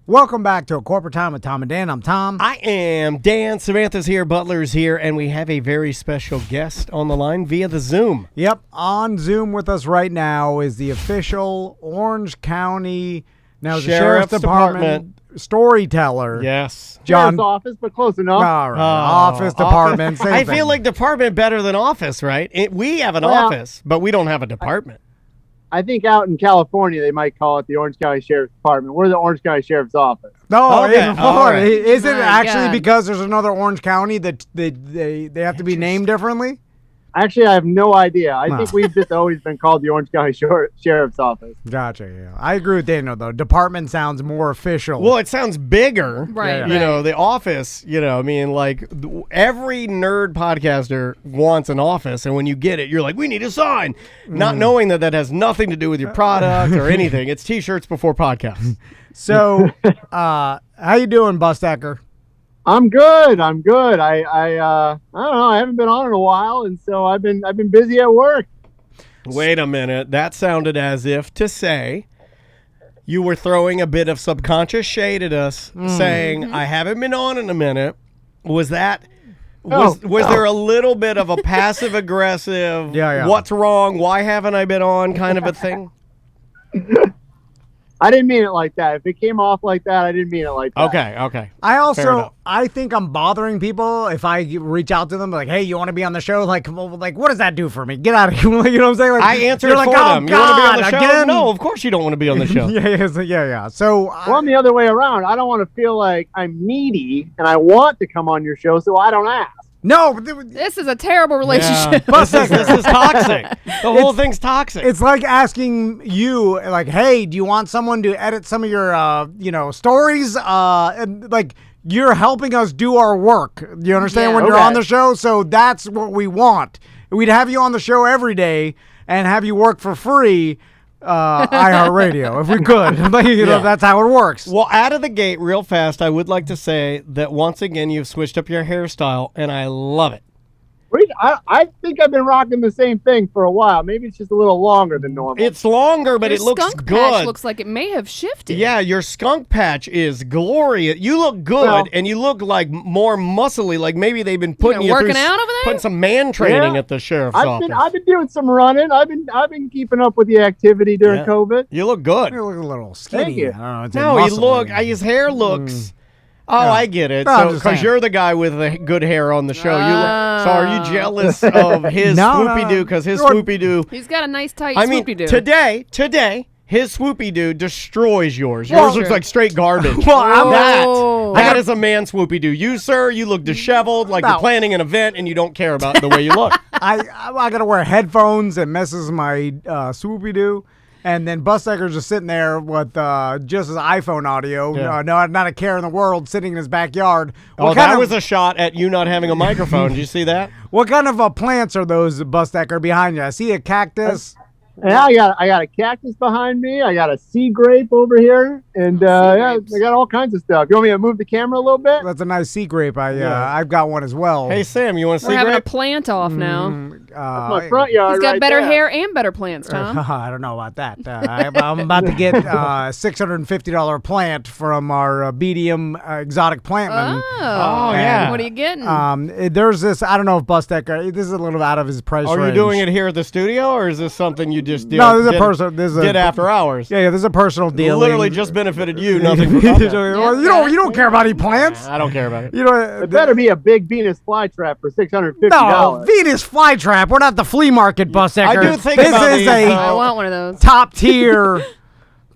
Welcome back to A Corporate Time with Tom and Dan. I'm Tom. I am Dan. Samantha's here. Butler's here. And we have a very special guest on the line via the Zoom. Yep. On Zoom with us right now is the official Orange County Sheriff's Department storyteller. Yes. John. Sheriff's office, but close enough. All right. Office, department, same I thing. feel like department better than office, right? We have an office, but we don't have a department. I think out in California, they might call it the Orange County Sheriff's Department. We're the Orange County Sheriff's Office. No, Okay, even all Florida. right. Is it My actually God. because there's another Orange County that they have to be named differently? Actually, I have no idea. I No. think we've just always been called the Orange County Sheriff's Office. Gotcha. Yeah, I agree with Daniel though. Department sounds more official. Well, it sounds bigger. Right. You know, the office, I mean, like every nerd podcaster wants an office. And when you get it, you're like, we need a sign. Not knowing that has nothing to do with your product or anything. It's T-shirts before podcasts. So, how you doing, Bustecker? I'm good. I don't know. I haven't been on in a while, and so I've been busy at work. Wait a minute. That sounded as if to say you were throwing a bit of subconscious shade at us, saying, I haven't been on in a minute. Was that... Was there a little bit of a passive aggressive, Yeah. what's wrong, why haven't I been on kind of a thing? I didn't mean it like that. If it came off like that, I didn't mean it like that. Okay. I Fair also, enough. I think I'm bothering people if I reach out to them like, hey, you want to be on the show? Like, what does that do for me? Get out of here. You know what I'm saying? Like, I answered you're for like, oh, them. You want to be on God, the show? again? No, of course you don't want to be on the show. Yeah. So, Well, I'm the other way around. I don't want to feel like I'm needy, and I want to come on your show, so I don't ask. no, This is a terrible relationship. Yeah. This is toxic. The whole thing's toxic. it's like asking you, like, hey, do you want someone to edit some of your, stories? And like, you're helping us do our work. You understand Yeah. when you're Okay. on the show? So that's what we want. We'd have you on the show every day and have you work for free. iHeartRadio, if we could. That's how it works. Well, out of the gate, real fast, I would like to say that once again, you've switched up your hairstyle, and I love it. I think I've been rocking the same thing for a while. Maybe it's just a little longer than normal. It's longer, but Your it looks skunk good. patch looks like it may have shifted. Yeah, your skunk patch is glorious. You look good, Well- and you look like more muscly. Like maybe they've been putting you working through, out over there? putting some man training Yeah. at the sheriff's I've office. been doing some running. I've been keeping up with the activity during Yeah. COVID. You look good. You look a little skinny. Thank you. I don't know, it's No, he muscly. his hair looks. Oh, Yeah. I get it. No, I'm So, just because saying. you're the guy with the good hair on the show, so are you jealous of his No, no. swoopy doo? Because his You're- swoopy doo. He's got a nice tight I mean, swoopy doo. today, his swoopy doo destroys yours. Well- Yours looks like straight garbage. Well, I'm Oh. that is a man swoopy doo. You, sir, you look disheveled, like No. you're planning an event and you don't care about the way you look. I gotta wear headphones. It messes my swoopy doo. And then Bustecker's just sitting there with just his iPhone audio, Yeah. not a care in the world, sitting in his backyard. Oh, that was a shot at you not having a microphone. Did you see that? What kind of plants are those, Bustecker, behind you? I see a cactus. Yeah, I got a cactus behind me. I got a sea grape over here, and I got all kinds of stuff. You want me to move the camera a little bit? That's a nice sea grape. Yeah. I've got one as well. Hey, Sam, you want to We're see having a grape? plant off now. My front yard. He's got right better there. hair and better plants, Tom. I don't know about that. I'm about to get a $650 plant from our BDM exotic plant man. Oh, yeah. What are you getting? There's this, I don't know if Bustecker, this is a little out of his price Are you range. doing it here at the studio, or is this something you just did? No, this is a person. This is did after hours. Yeah, this is a personal deal. Literally just benefited you, nothing for content. Well, you don't care about any plants. I don't care about it. You know, It better be a big Venus flytrap for $650. no, Venus flytrap. We're not the flea market, Bustecker. I do think this about is these, a though. I want one of those. top tier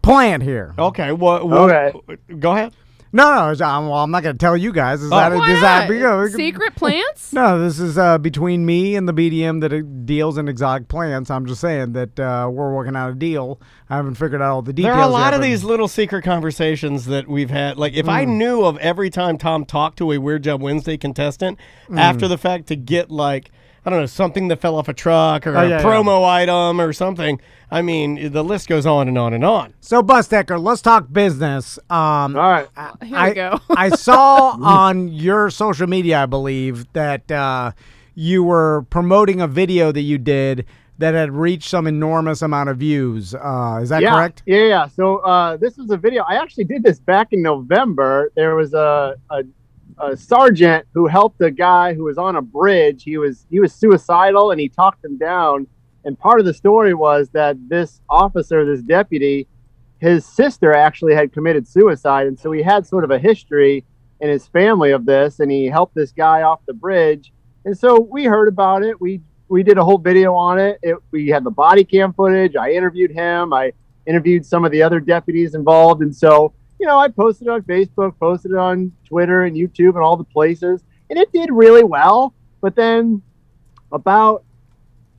plant here. Okay, Okay. Go ahead. No, I'm not going to tell you guys. Is that What? Secret plants? No, this is between me and the BDM that deals in exotic plants. I'm just saying that we're working out a deal. I haven't figured out all the details. There are a lot yet, of but- these little secret conversations that we've had. Like, if I knew of every time Tom talked to a Weird Job Wednesday contestant after the fact to get, like, I don't know, something that fell off a truck or a promo item or something. I mean, the list goes on and on and on. So, Bustecker, let's talk business. All right. Here we go. I saw on your social media, I believe, that you were promoting a video that you did that had reached some enormous amount of views. Is that correct? Yeah. So this was a video. I actually did this back in November. There was a sergeant who helped a guy who was on a bridge. He was suicidal, and he talked him down. And part of the story was that this officer, this deputy, his sister actually had committed suicide, and so he had sort of a history in his family of this, and he helped this guy off the bridge. And so we heard about it. We did a whole video on it. We had the body cam footage. I interviewed him. I interviewed some of the other deputies involved. And so, I posted it on Facebook, posted it on Twitter and YouTube and all the places. And it did really well. But then about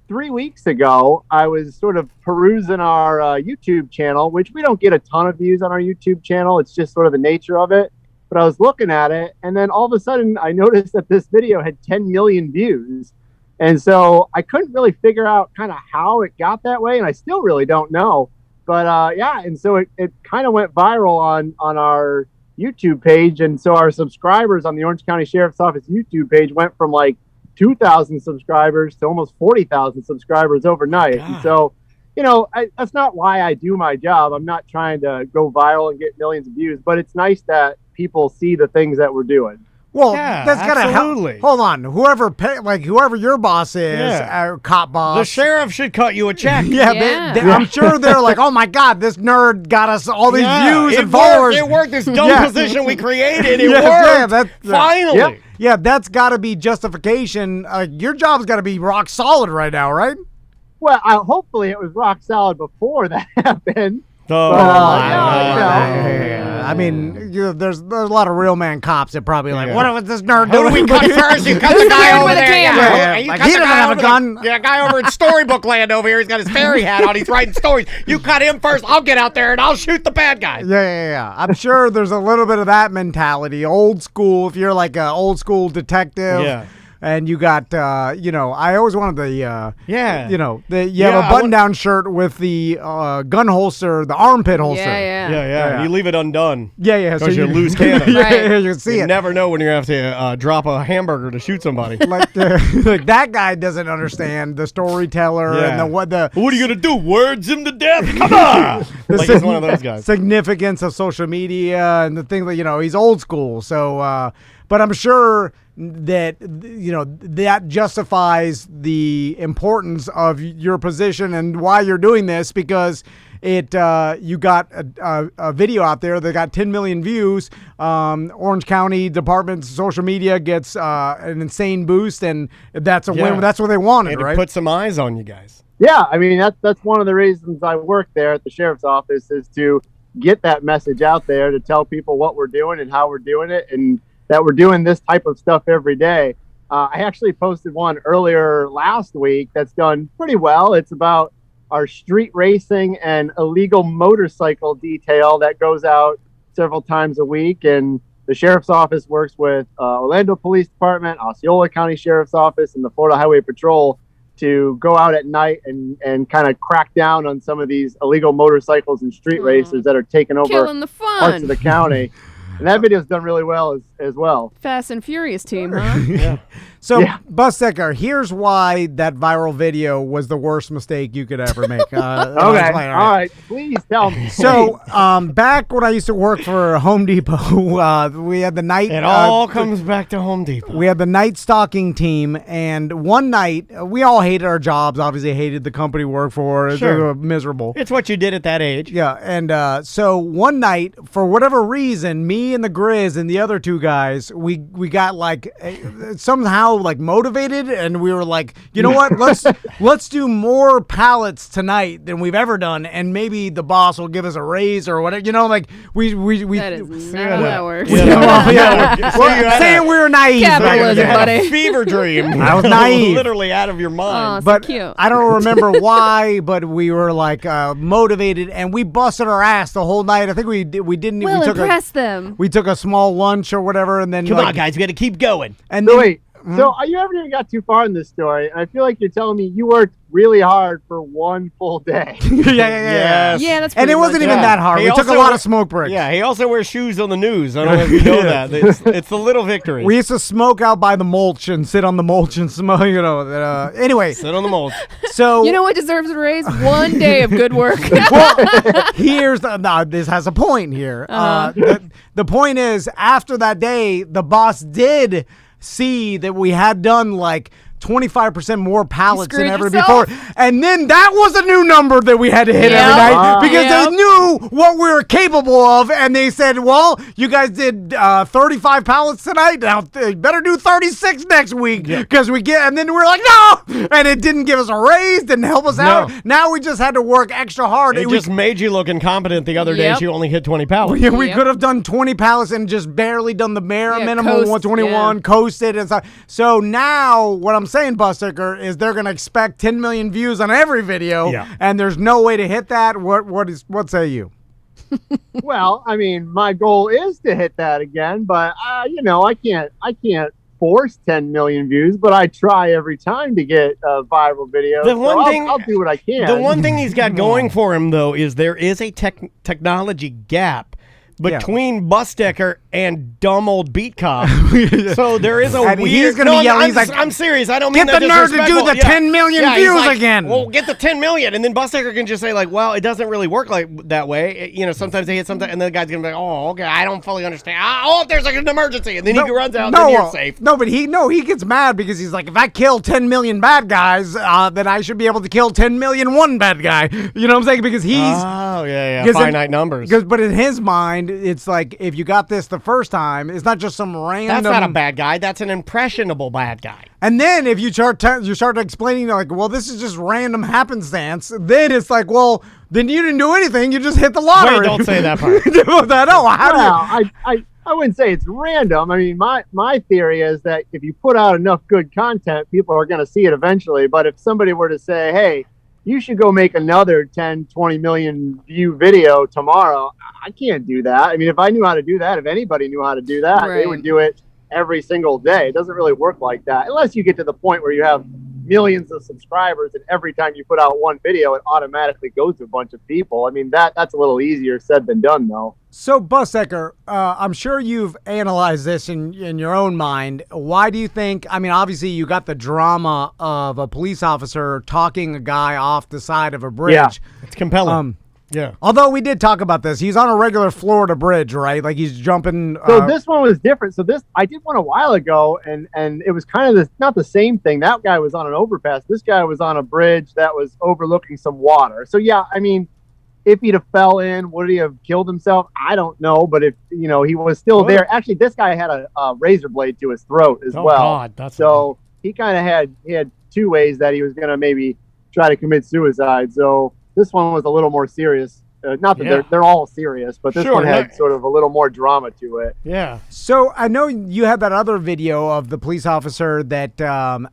3 weeks ago, I was sort of perusing our YouTube channel, which we don't get a ton of views on our YouTube channel. It's just sort of the nature of it. But I was looking at it, and then all of a sudden I noticed that this video had 10 million views. And so I couldn't really figure out kind of how it got that way, and I still really don't know. But and so it kind of went viral on our YouTube page, and so our subscribers on the Orange County Sheriff's Office YouTube page went from like 2,000 subscribers to almost 40,000 subscribers overnight. God. And so, that's not why I do my job. I'm not trying to go viral and get millions of views, but it's nice that people see the things that we're doing. Well, that's gotta help. Hold on, whoever your boss is, cop boss, the sheriff should cut you a check. I'm sure they're like, oh my God, this nerd got us all these views and followers. It worked. This dumb position we created, it worked. Finally. Yeah, that's got to be justification. Your job's got to be rock solid right now, right? Well, hopefully it was rock solid before that happened. I mean, there's a lot of real man cops that probably like, what was this nerd doing? Who do we cut first? You cut the guy over there. He doesn't have a gun. Yeah, guy over in Storybook Land over here. He's got his fairy hat on. He's writing stories. You cut him first. I'll get out there and I'll shoot the bad guy. Yeah. I'm sure there's a little bit of that mentality. Old school. If you're like an old school detective. Yeah. And you got, I always wanted you have a button-down shirt with the gun holster, the armpit holster. Yeah. You leave it undone. Yeah. So you lose cannon. Right. You see you never know when you're going to have to drop a hamburger to shoot somebody. like that guy doesn't understand the storyteller and what are you going to do? Words him to death? Come on! He's one of those guys. Significance of social media and the thing that, he's old school. So, but I'm sure that that justifies the importance of your position and why you're doing this, because you got a video out there that got 10 million views. Orange County Department's social media gets an insane boost, and that's a win. That's what they wanted, and right? Put some eyes on you guys. Yeah, I mean that's one of the reasons I work there at the sheriff's office, is to get that message out there, to tell people what we're doing and how we're doing it, and that we're doing this type of stuff every day. I actually posted one earlier last week that's done pretty well. It's about our street racing and illegal motorcycle detail that goes out several times a week. And the sheriff's office works with Orlando Police Department, Osceola County Sheriff's Office, and the Florida Highway Patrol to go out at night and kind of crack down on some of these illegal motorcycles and street racers that are taking over parts of the county. And that video's done really well as well. Fast and Furious team, huh? So, Bussecker, here's why that viral video was the worst mistake you could ever make. Okay, all right. Please tell me. So, back when I used to work for Home Depot, we had the night... It all comes back to Home Depot. We had the night stalking team, and one night, we all hated our jobs, obviously hated the company we worked for. Sure. They were miserable. It's what you did at that age. Yeah, and so one night, for whatever reason, me and the Grizz and the other two guys, we got somehow motivated, and we were like, you know what, let's do more pallets tonight than we've ever done, and maybe the boss will give us a raise or whatever. We that is not how that works. Saying we were naive. Capitalism, you had buddy. a fever dream. I was naive. Literally out of your mind. Oh, but so cute. I don't remember why, but we were motivated, and we busted our ass the whole night. I think we impress them. We took a small lunch or whatever, and then come on, guys, we got to keep going. And so then, wait, So you haven't even got too far in this story, and I feel like you're telling me you worked really hard for one full day. Yeah. Yes. Yeah, that's And pretty it wasn't much even it. that hard. He We took a also lot wa- of smoke breaks. Yeah, he also wears shoes on the news. I don't know if you know that. It's the little victory. We used to smoke out by the mulch and sit on the mulch and smoke, anyway, Sit on the mulch. so. You know what deserves a raise? One day of good work. Well, this has a point here. The point is, after that day, the boss did see that we had done like 25% more pallets than screwed ever yourself? before. And then that was a new number that we had to hit every Yep. night because Yep. they knew what we were capable of. And they said, well, you guys did 35 pallets tonight. Now you better do 36 next week because and then we're like, no. And it didn't give us a raise, didn't help us out. Now we just had to work extra hard. It just made you look incompetent the other day. Yep. You only hit 20 pallets. We Yep. could have done 20 pallets and just barely done the bare minimum, coast, 121, coasted and stuff. So now what I'm saying, Busticker, is they're going to expect 10 million views on every video, and there's no way to hit that. What say you? Well, I mean, my goal is to hit that again, but I can't force 10 million views, but I try every time to get a viral video. The one thing I'll do what I can. The one thing he's got going for him, though, is there is a technology gap between Bustecker and dumb old beat cop. So there is a And weird. he's gonna be yelling. He's like, I'm serious. I don't mean get that the nerd to do disrespectful. the 10 million he's views like, again. Well, get the 10 million, and then Bustecker can just say like, well, it doesn't really work like that way. Sometimes they hit something, and then the guy's gonna be like, oh, okay, I don't fully understand. Oh, there's like an emergency, and then he runs out, and then you're safe. No, but he gets mad because he's like, if I kill 10 million bad guys, then I should be able to kill 10 million one bad guy. You know what I'm saying? Because he's finite numbers. But in his mind, it's like, if you got this the first time, it's not just some random. That's not a bad guy. That's an impressionable bad guy. And then if you start explaining like, well, this is just random happenstance, then it's like, well, then you didn't do anything. You just hit the lottery. Wait, don't say that part. I wouldn't say it's random. I mean, my theory is that if you put out enough good content, people are going to see it eventually. But if somebody were to say, hey, you should go make another 10, 20 million view video tomorrow, I can't do that. I mean, if I knew how to do that, if anybody knew how to do that, they would do it every single day. It doesn't really work like that unless you get to the point where you have millions of subscribers and every time you put out one video, it automatically goes to a bunch of people. I mean, that's a little easier said than done, though. So, Bustecker, I'm sure you've analyzed this in your own mind. Why do you think, I mean, obviously you got the drama of a police officer talking a guy off the side of a bridge. Yeah. It's compelling. Although we did talk about this. He's on a regular Florida bridge, right? Like he's jumping. So this one was different. So I did one a while ago, and it was kind of not the same thing. That guy was on an overpass. This guy was on a bridge that was overlooking some water. So yeah, I mean, if he'd have fell in, would he have killed himself? I don't know. But if he was still there. Actually, this guy had a razor blade to his throat as well. God, he kind of had two ways that he was going to maybe try to commit suicide. So this one was a little more serious. Not that they're all serious, but this one had sort of a little more drama to it. Yeah. So I know you had that other video of the police officer that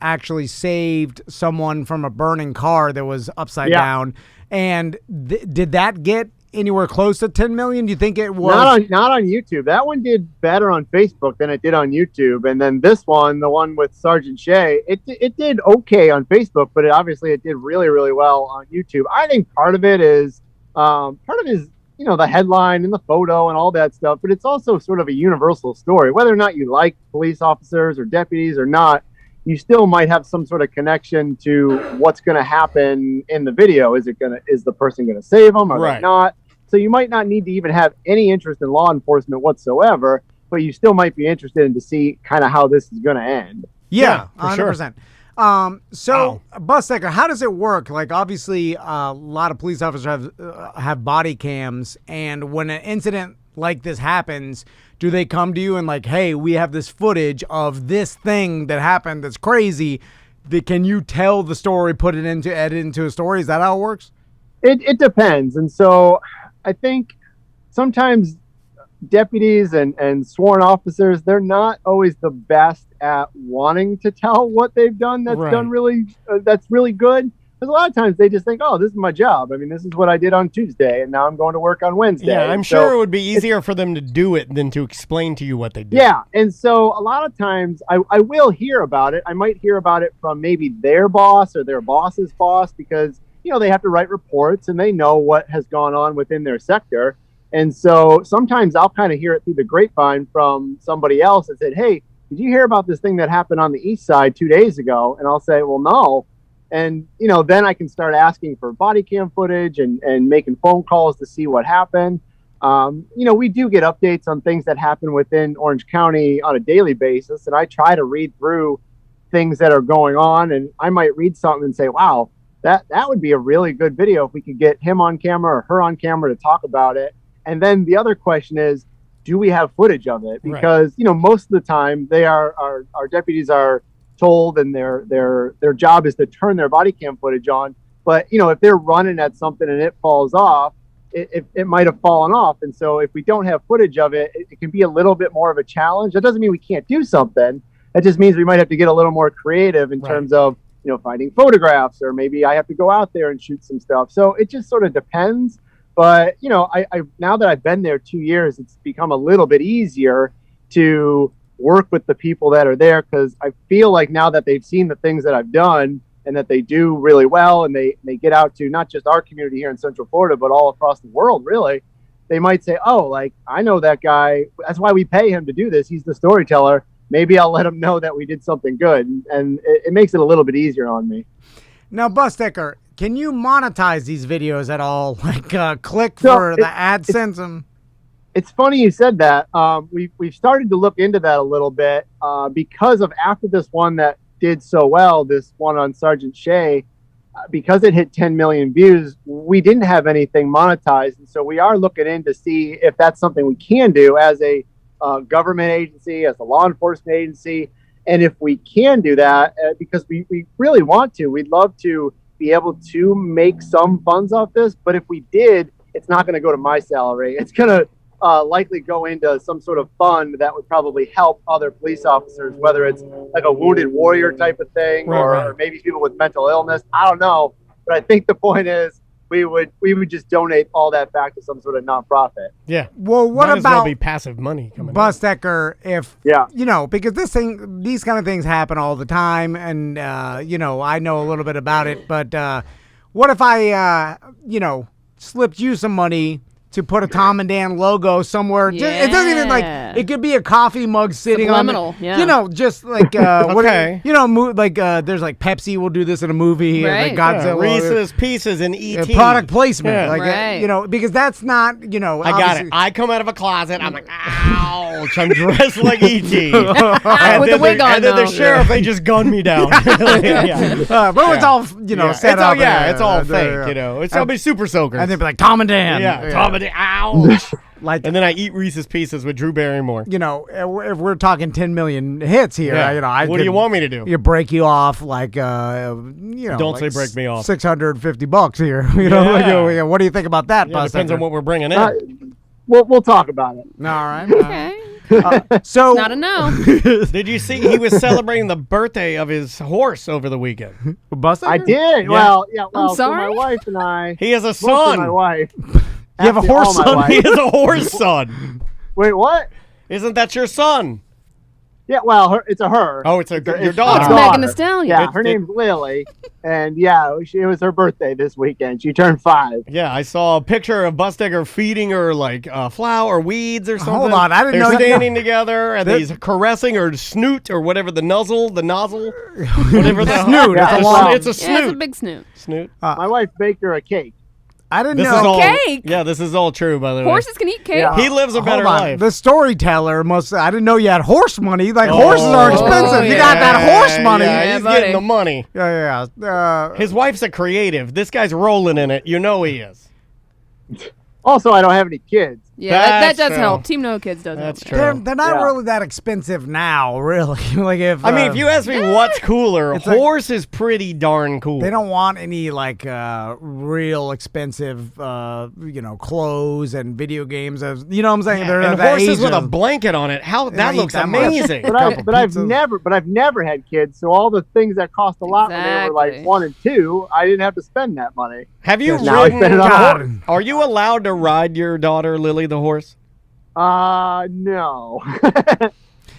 actually saved someone from a burning car that was upside down. And did that get anywhere close to 10 million? Do you think it was? Not on YouTube. That one did better on Facebook than it did on YouTube. And then this one, the one with Sergeant Shea, it did okay on Facebook, but it did really, really well on YouTube. I think part of it is the headline and the photo and all that stuff, but it's also sort of a universal story. Whether or not you like police officers or deputies or not, you still might have some sort of connection to what's going to happen in the video. Is the person going to save them or they not? So you might not need to even have any interest in law enforcement whatsoever, but you still might be interested in to see kind of how this is going to end. Yeah, for 100%. Bustecker, how does it work? Like, obviously, a lot of police officers have body cams, and when an incident like this happens, do they come to you and like, hey, we have this footage of this thing that happened that's crazy. Can you tell the story, edit into a story? Is that how it works? It depends. And so I think sometimes deputies and sworn officers, they're not always the best at wanting to tell what they've done that's really good. Because a lot of times they just think, oh, this is my job. I mean, this is what I did on Tuesday, and now I'm going to work on Wednesday. Yeah, I'm And sure so it would be easier for them to do it than to explain to you what they did. Yeah, and so a lot of times I will hear about it. I might hear about it from maybe their boss or their boss's boss because, they have to write reports and they know what has gone on within their sector. And so sometimes I'll kind of hear it through the grapevine from somebody else that said, hey, did you hear about this thing that happened on the east side 2 days ago? And I'll say, well, no. And, then I can start asking for body cam footage and making phone calls to see what happened. We do get updates on things that happen within Orange County on a daily basis. And I try to read through things that are going on. And I might read something and say, wow, that would be a really good video if we could get him on camera or her on camera to talk about it. And then the other question is, do we have footage of it? Because, most of the time our deputies are told and their job is to turn their body cam footage on. But, if they're running at something and it falls off, it might have fallen off. And so if we don't have footage of it, it can be a little bit more of a challenge. That doesn't mean we can't do something. That just means we might have to get a little more creative in terms of, finding photographs, or maybe I have to go out there and shoot some stuff. So it just sort of depends. But, I now that I've been there 2 years, it's become a little bit easier to work with the people that are there, because I feel like now that they've seen the things that I've done and that they do really well, and they get out to not just our community here in Central Florida, but all across the world, really, they might say, oh, like, I know that guy. That's why we pay him to do this. He's the storyteller. Maybe I'll let him know that we did something good. And it makes it a little bit easier on me. Now, Busticker, can you monetize these videos at all? Like click for the AdSense? It's funny you said that. We've started to look into that a little bit because of after this one that did so well, this one on Sergeant Shea, because it hit 10 million views, we didn't have anything monetized. And so we are looking in to see if that's something we can do as a government agency, as a law enforcement agency. And if we can do that, because we really want to, we'd love to be able to make some funds off this. But if we did, it's not going to go to my salary. It's going to likely go into some sort of fund that would probably help other police officers, whether it's like a wounded warrior type of thing, or maybe people with mental illness. I don't know. But I think the point is we would just donate all that back to some sort of nonprofit. Yeah. Well, what Might as about well be passive money coming Bustecker? If because these kind of things happen all the time, and I know a little bit about it. But what if I slipped you some money to put a Tom and Dan logo somewhere? Yeah. It doesn't even it could be a coffee mug sitting Subliminal, on yeah. Just like Okay. there's like Pepsi will do this in a movie, Right. and like Godzilla, Reese's Pieces and E.T. product placement, Yeah. Right. because that's not I got it. obviously- I come out of a closet. I'm like, ouch. I'm dressed like E.T. With the wig on, And then the though. sheriff, they just gunned me down. Yeah. but it's all set up. It's all and, fake, It's going to be super soakers. and they'd be like Tom and Dan, yeah, Tom and Dan, ouch. like And then I eat Reese's Pieces with Drew Barrymore. if we're talking 10 million hits here, Yeah. What do you want me to do? You break you off like Don't say break me off. $650 here. Yeah. What do you think about that, Yeah, Bus? depends on what we're bringing in. We'll talk about it. All right. Okay. So Not a no. Did you see he was celebrating the birthday of his horse over the weekend? Bus. I did. Well, so sorry? my wife and I. He has a Mostly my son. wife. You have a Actually, horse all my son? wife. He has a horse son. Wait, what? Isn't that your son? Yeah, well, it's a her. Oh, it's your it's daughter. It's daughter. Megan Thee Stallion. Yeah, her name's Lily, and it was her birthday this weekend. She turned 5. Yeah, I saw a picture of Bustecker feeding her like flour or weeds or something. Hold on, I didn't know They're that- standing together and he's caressing her snoot or whatever the nozzle, whatever the Snoot, it's a It's long- a Yeah, it's a snoot. big snoot. Snoot. My wife baked her a cake. I didn't This know. is all. Cake? Yeah, this is all true. By the way, Horses can eat cake. Yeah. he lives a better Hold on. life. The storyteller I didn't know you had horse money. Like horses are expensive. You got that horse money. Yeah, Yeah, he's buddy. getting the money. Yeah. His wife's a creative. This guy's rolling in it. You know he is. Also, I don't have any kids. Yeah, that That's does true. help. Team No Kids does That's help. true. They're not Yeah. really that expensive now, really. Like if I mean, if you ask me what's cooler, It's like- horse is pretty darn cool. they don't want any like real expensive, clothes and video games. You know what I'm saying? They're and that horses age with a of- blanket on it. How I that eat looks that much. amazing. But couple I've pizzas. never had kids, so all the things that cost a lot when they were like Exactly. 1 and 2, I didn't have to spend that money. Have you Now I spend ridden? it on a God. horse. Are you allowed to ride your daughter Lily the horse? No.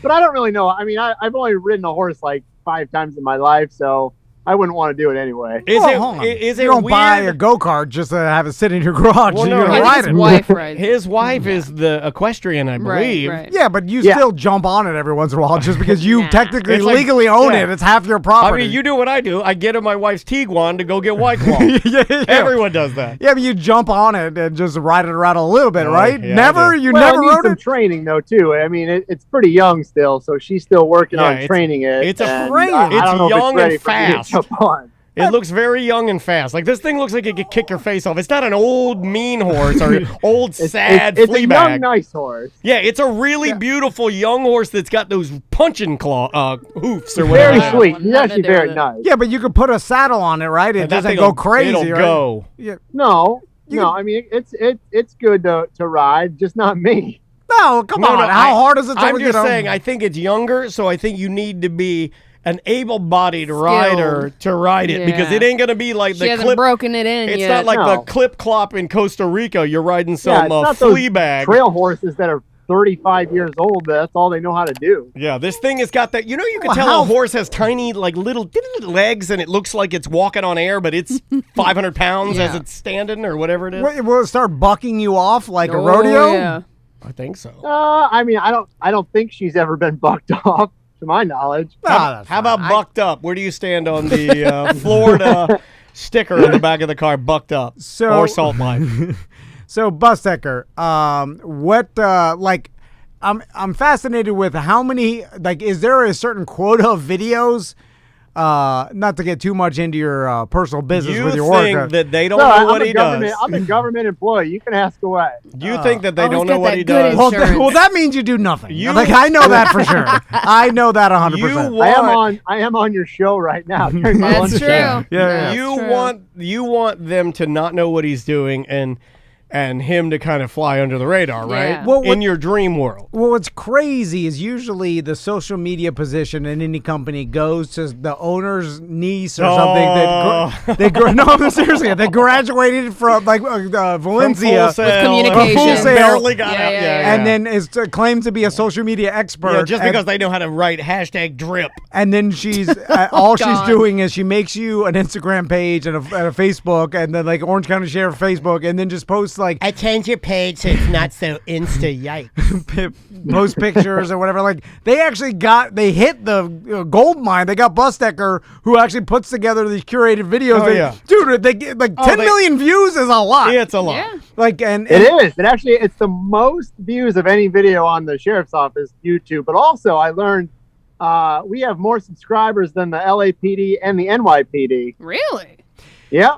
But I don't really know. I mean, I've only ridden a horse like 5 times in my life, so I wouldn't want to do it anyway. Is Well, hold on. Is you it don't weird? buy a go-kart just to have it sit in your garage. Well, and no, you're I gonna think ride His it. wife rides. His wife is the equestrian, I believe. Right. Yeah, but you Yeah. still jump on it every once in a while just because you Nah. technically It's like- legally own yeah. it. It's half your I property. mean, you do what I do. I get in my wife's Tiguan to go get White Claw. yeah. Everyone does that. Yeah, but you jump on it and just ride it around a little bit, Oh, right? yeah, I Never? do. You Well, never it needs rode some it? training though too. I mean, it's pretty young still, so she's still working Yeah, on it's- training it. it's a and training. I don't It's know if young and ready for me to fast. jump on. It looks very young and fast. Like this thing looks like it could kick your face off. It's not an old mean horse or old sad It's a flea young, bag. nice horse. Yeah, it's a really beautiful young horse that's got those punching claw hoofs or whatever. Very they are. sweet. Nothing He's to actually do very with it. nice. Yeah, but you could put a saddle on it, right? It And that doesn't thing'll- go crazy, it'll right? go. Yeah. No, You no. can- I mean, it's good to ride, just not me. No, come No, on. no, How hard is it to I'm just you know? saying, I think it's younger, so I think you need to be an able-bodied rider to ride it because Yeah. it ain't gonna be like She the hasn't clip. broken it in It's yet. not like the No. clip clop in Costa Rica. You're riding Yeah, some it's not those flea bag. trail horses that are 35 years old. That's all they know how to do. Yeah, this thing has got that. You know, you can Well, tell how- a horse has tiny, like little legs, and it looks like it's walking on air, but it's 500 pounds as Yeah. it's standing or whatever it is. Will it start bucking you off like a Oh, rodeo? Yeah. I think so. I mean, I don't think she's ever been bucked off, to my knowledge. That's How fine. about bucked up? Where do you stand on the Florida sticker on the back of the car, bucked up So- or salt life? So, Bustecker, I'm fascinated with how many, like, is there a certain quota of videos? Not to get too much into your personal business You with your think work. that they don't No, know what he does? I'm a government employee. You can ask away. You think that they Oh, he's don't know got what that he good does? well, insurance. well, that means you do nothing. You- Like, I know that for sure. I know that 100%. You I am on your show right now. during my lunch That's true. break. Yeah, That's you true. want them to not know what he's doing and him to kind of fly under the radar, right? Yeah. Well, in your dream world. Well, what's crazy is usually the social media position in any company goes to the owner's niece or something. No, seriously, they graduated from like Valencia, From Full Sail, communication. Full Sail, Yeah, barely got yeah, out. yeah, Yeah, and then is claimed to be a social media expert. yeah, just and- because they know how to write hashtag drip. And then she's all she's God. doing is she makes you an Instagram page and a Facebook, and then like Orange County Sheriff Facebook, and then just posts like I changed your page so it's not so insta yikes. post pictures or whatever. Like they hit the gold mine. They got Bustecker, who actually puts together these curated videos. Oh, yeah. Dude, they get like 10 they- million views is a lot. Yeah, it's a lot. Yeah. Like and It is. It's the most views of any video on the sheriff's office YouTube. But also, I learned we have more subscribers than the LAPD and the NYPD. Really? Yeah.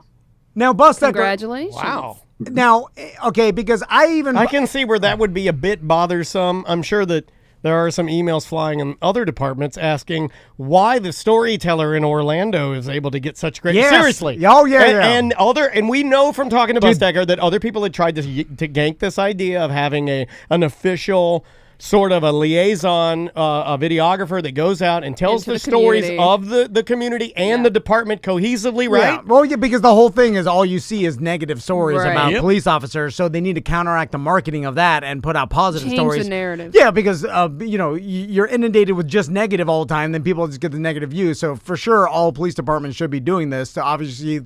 now Bustecker. Congratulations. Wow. Now, okay, because I can see where that would be a bit bothersome. I'm sure that there are some emails flying in other departments asking why the storyteller in Orlando is able to get such great. Yes. Seriously. Oh, yeah, and, yeah. and we know from talking to Bustecker that other people had tried to gank this idea of having an official sort of a liaison, a videographer that goes out and tells Into the the stories community. of the community and Yeah. the department cohesively, right? Yeah. Well, yeah, because the whole thing is all you see is negative stories Right. about Yep. police officers, so they need to counteract the marketing of that and put out positive Change stories. the narrative. Yeah, because you're inundated with just negative all the time, then people just get the negative views. So for sure, all police departments should be doing this to obviously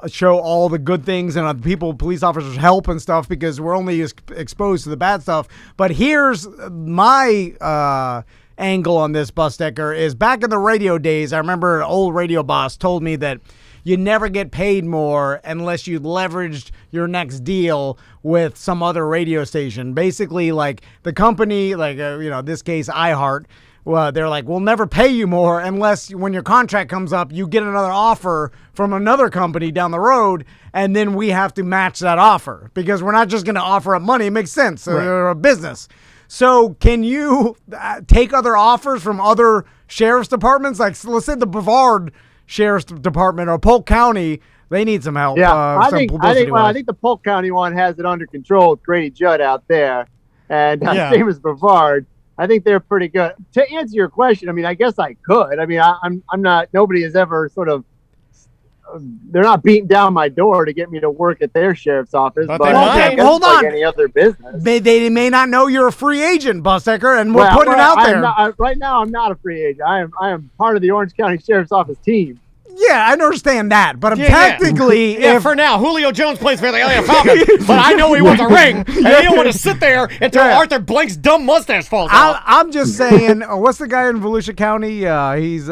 show all the good things and police officers help and stuff, because we're only exposed to the bad stuff. But here's my angle on this, Bustecker, is back in the radio days. I remember an old radio boss told me that you never get paid more unless you leveraged your next deal with some other radio station. Basically, like the company, like, this case, iHeart, well, they're like, we'll never pay you more unless when your contract comes up, you get another offer from another company down the road, and then we have to match that offer because we're not just going to offer up money. It makes sense. They're a business. So can you take other offers from other sheriff's departments? Like, let's say the Brevard Sheriff's Department or Polk County, they need some help. Yeah, I think the Polk County one has it under control with Grady Judd out there, and same as Brevard. I think they're pretty good. To answer your question, I mean, I guess I could. I mean, I'm not. Nobody has ever sort of. They're not beating down my door to get me to work at their sheriff's office. But I guess hold on. Like any other business. They may not know you're a free agent, Bustecker, and we're putting it out there. Right now, I'm not a free agent. I am part of the Orange County Sheriff's Office team. Yeah, I understand that, but technically, for now, Julio Jones plays for the Atlanta Falcons, but I know he wants a ring, and he don't want to sit there until Arthur Blank's dumb mustache falls out. I'm just saying, what's the guy in Volusia County? He's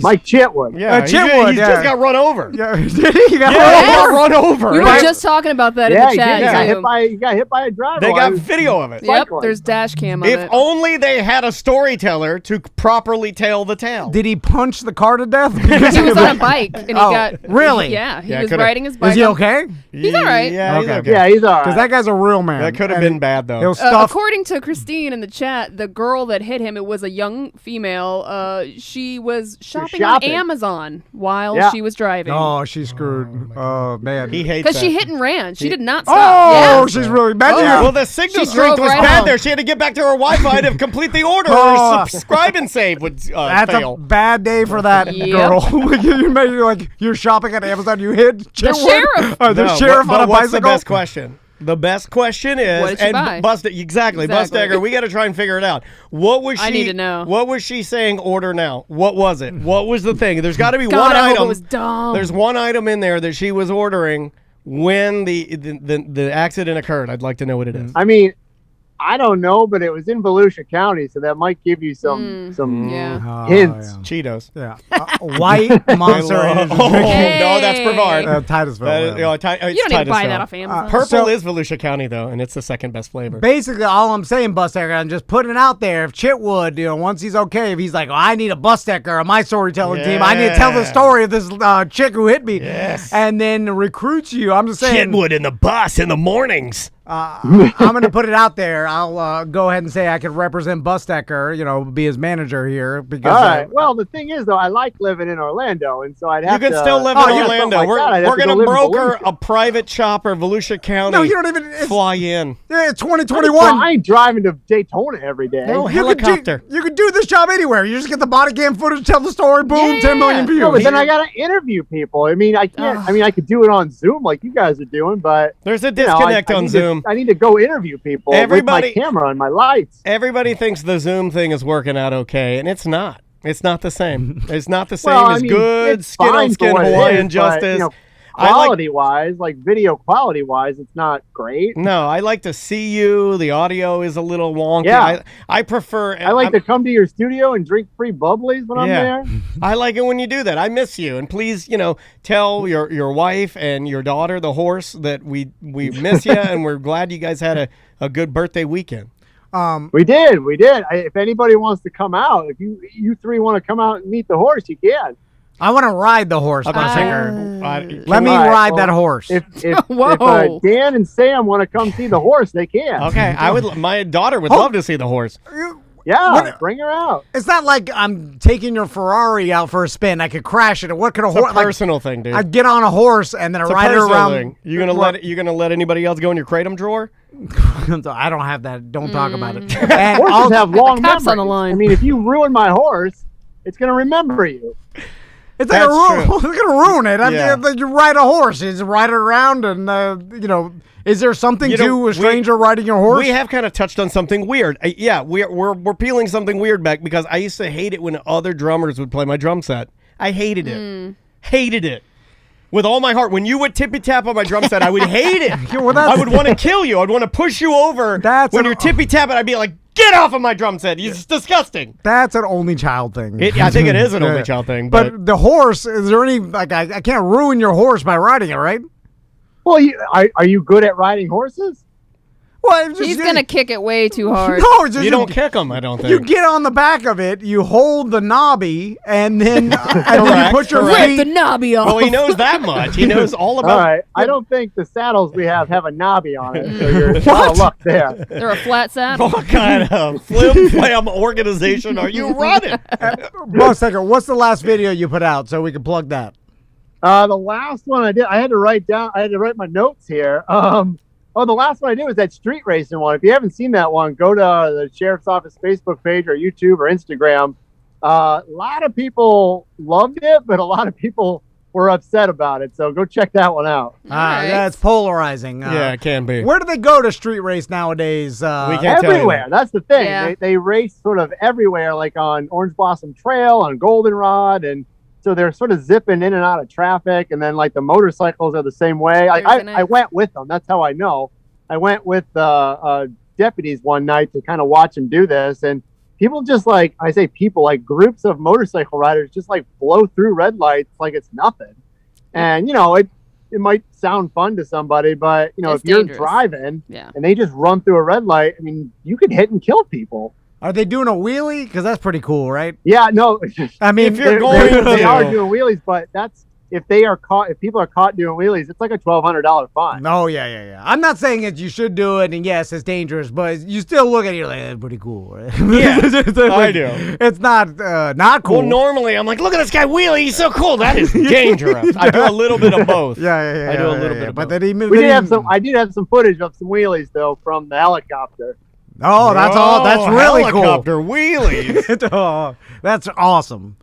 Mike Chitwood. Yeah, Chitwood. He just got run over. Yeah, did he? He got run over. We were just talking about that in the chat. He got hit by a driver. They got video of it. Yep, there's dash cam of it. If only they had a storyteller to properly tell the tale. Did he punch the car to death? He was on a bike, and he got... Really? Yeah, he was riding his bike. Is he okay? He's all right. Yeah, he's okay. Yeah, he's all right. Because that guy's a real man. That could have been bad, though. According to Christine in the chat, the girl that hit him, it was a young female. She was shopping on Amazon while she was driving. Oh, she's screwed. Oh, man. He hates because that. she hit and ran. She did not stop. Oh, she's really bad. Well, the signal strength was bad there. She had to get back to her Wi-Fi to complete the order. Or subscribe and save would That's fail. a bad day for that girl. You're shopping at Amazon, you hit the sheriff. The sheriff on a bicycle. What's the best question? The best question is, what did she buy? Exactly. Bustecker, we got to try and figure it out. What was she? I need to know. What was she saying? Order now. What was it? What was the thing? There's got to be one I item. hope it was dumb. There's one item in there that she was ordering when the accident occurred. I'd like to know what it is. I mean, I don't know, but it was in Volusia County, so that might give you some hints. Cheetos. Yeah. White Monster Energy drink. No, that's Brevard. Titusville. You don't need to buy that off Amazon. Purple is Volusia County, though, and it's the second best flavor. Basically, all I'm saying, Bustecker, I'm just putting it out there. If Chitwood, once he's okay, if he's like, I need a Bustecker on my storytelling team, I need to tell the story of this chick who hit me, and then recruits you. I'm just saying. Chitwood in the bus in the mornings. I'm going to put it out there. I'll go ahead and say I could represent Bustecker, be his manager here. Because, all right. Well, the thing is, though, I like living in Orlando, and so I'd have to... You can still live in Orlando. We're going to broker a private chopper, Volusia County. No, you don't even... Fly in. Yeah, it's 2021. I ain't driving to Daytona every day. No, helicopter. You could do this job anywhere. You just get the body cam footage, tell the story, boom, 10 million views. No, but then I got to interview people. I mean, I can't... I mean, I could do it on Zoom like you guys are doing, but... There's a disconnect on Zoom. I need to go interview people with my camera and my lights. Everybody thinks the Zoom thing is working out okay, and it's not. It's not the same. It's not the same as good skin-on-skin Hawaiian justice. But, quality-wise, like video quality-wise, it's not great. No, I like to see you. The audio is a little wonky. Yeah. I prefer... I like to come to your studio and drink free bubblies when I'm there. I like it when you do that. I miss you. And please, tell your wife and your daughter, the horse, that we miss you, and we're glad you guys had a good birthday weekend. We did. If anybody wants to come out, if you three want to come out and meet the horse, you can. I want to ride the horse, Bustecker. Let me ride that horse. If Dan and Sam want to come see the horse, they can. Okay, my daughter would love to see the horse. Yeah, bring her out. It's not like I'm taking your Ferrari out for a spin. I could crash it. What could a horse? It's a personal thing, dude. I'd get on a horse and then ride it around. Thing. You gonna let anybody else go in your kratom drawer? I don't have that. Don't talk about it. And horses have long memories. On the line. I mean, if you ruin my horse, it's gonna remember you. It's like it's gonna ruin it. Like you ride a horse, you just ride it around, and is there something to a stranger riding your horse? We have kind of touched on something weird. We're peeling something weird back because I used to hate it when other drummers would play my drum set. I hated it. Hated it. With all my heart. When you would tippy tap on my drum set, I would hate it. I would want to kill you. I'd want to push you over. When you're tippy tapping, I'd be like, get off of my drum set. It's disgusting. That's an only child thing. I think it is an only child thing. But the horse, is there any, I can't ruin your horse by riding it, right? Well, are you good at riding horses? Well, He's gonna kick it way too hard. No, just You don't kick them, I don't think. You get on the back of it, you hold the knobby, and then, you put your Rip feet. the knobby off. Well, he knows that much. He knows all about. All right. I don't think the saddles we have a knobby on it, so you're out of luck there. They're a flat saddle. What kind of flim flam organization are you running? Buster, what's the last video you put out so we can plug that? The last one I did, I had to write my notes here. The last one I did was that street racing one. If you haven't seen that one, go to the Sheriff's Office Facebook page or YouTube or Instagram. A lot of people loved it, but a lot of people were upset about it. So go check that one out. Right. Yeah, it's polarizing. Yeah, it can be. Where do they go to street race nowadays? We can't tell you Everywhere. that. That's the thing. Yeah. They race sort of everywhere, like on Orange Blossom Trail, on Goldenrod, and so they're sort of zipping in and out of traffic. And then like the motorcycles are the same way. I went with them. That's how I know. I went with deputies one night to kind of watch them do this, and people just like groups of motorcycle riders just like blow through red lights like it's nothing. And it might sound fun to somebody, but It's if you're dangerous. driving Yeah. and they just run through a red light, I mean, you could hit and kill people. Are they doing a wheelie? Because that's pretty cool, right? Yeah, no. I mean, If you're they going they to- are doing wheelies, but that's if people are caught doing wheelies, it's like a $1,200 fine. Oh, yeah. I'm not saying that you should do it, and yes, it's dangerous, but you still look at it, you're like, that's pretty cool, right? Yeah, It's like, I do. It's not cool. Well, normally I'm like, look at this guy wheelie. He's so cool. That is dangerous. I do a little bit of both. Yeah. I do a little bit of But both. then I did have some footage of some wheelies though from the helicopter. Oh, that's all. That's really cool. Helicopter wheelies. Oh, that's awesome.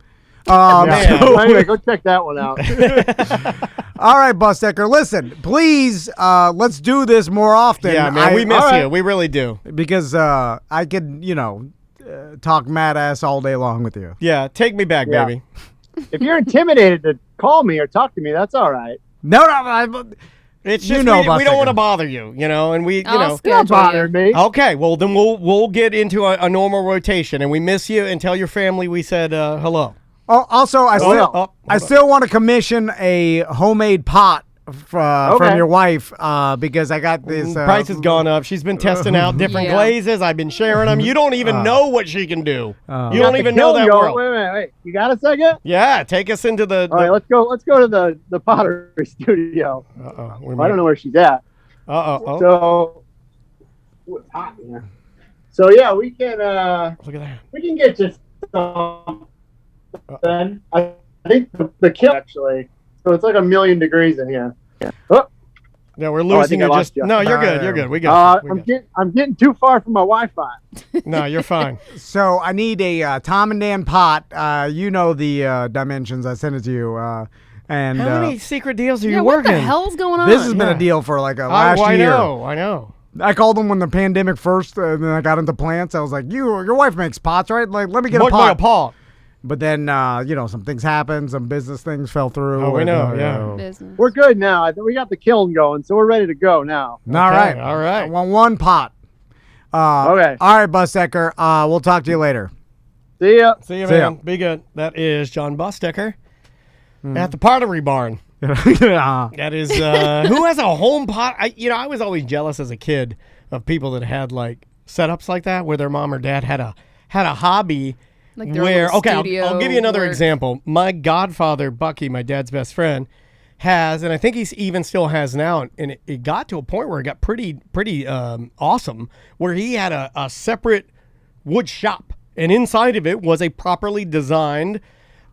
man. So anyway, go check that one out. All right, Bustecker, listen, please, let's do this more often. Yeah, man, we miss all right. you. We really do. Because I could, talk mad ass all day long with you. Yeah, take me back, Yeah. baby. If you're intimidated to call me or talk to me, that's all right. No, It's You just know we about don't want to second. bother you, and we, I'll You're not schedule bothering me. Okay, well then we'll get into a normal rotation, and we miss you, and tell your family we said hello. Oh, also, no. I still want to commission a homemade pot from Okay. your wife because I got this. Price has gone up. She's been testing out different Yeah. glazes. I've been sharing them. You don't even know what she can do. You Got don't the even know kiln that going. world. Wait. You got a second? Yeah, take us into the. All right, let's go to the Pottery studio. I don't know where she's at. Oh. So it's hot in here. So yeah, we can Look at that. we can get just then I think the kiln actually. So it's like 1,000,000 degrees in here. Oh, Yeah, we're I losing think I you. lost Just you. no, you're good. You're good. We got. I'm getting too far from my Wi-Fi. No, you're fine. So I need a Tom and Dan pot. You know the dimensions. I sent it to you. And How many secret deals are Yeah, you what working? the hell's going on? this has been Yeah. a deal for like I last year. know. I know. I called them when the pandemic first, and then I got into plants. I was like, your wife makes pots, right? Like, let me get a What pot. about a pot? But then, some things happened. Some business things fell through. Oh, we and, know, yeah. Business. We're good now. I think we got the kiln going, so we're ready to go now. All right. all right. I want one pot. Okay. All right, Bustecker. We'll talk to you later. See ya. See you, See ya. man. Be good. That is John Bustecker at the Pottery Barn. That is who has a home pot. I was always jealous as a kid of people that had like setups like that where their mom or dad had a hobby. Like their Where little I'll give you another studio work. example. My godfather Bucky, my dad's best friend, has, and I think he's even still has now, and it got to a point where it got pretty awesome, where he had a separate wood shop, and inside of it was a properly designed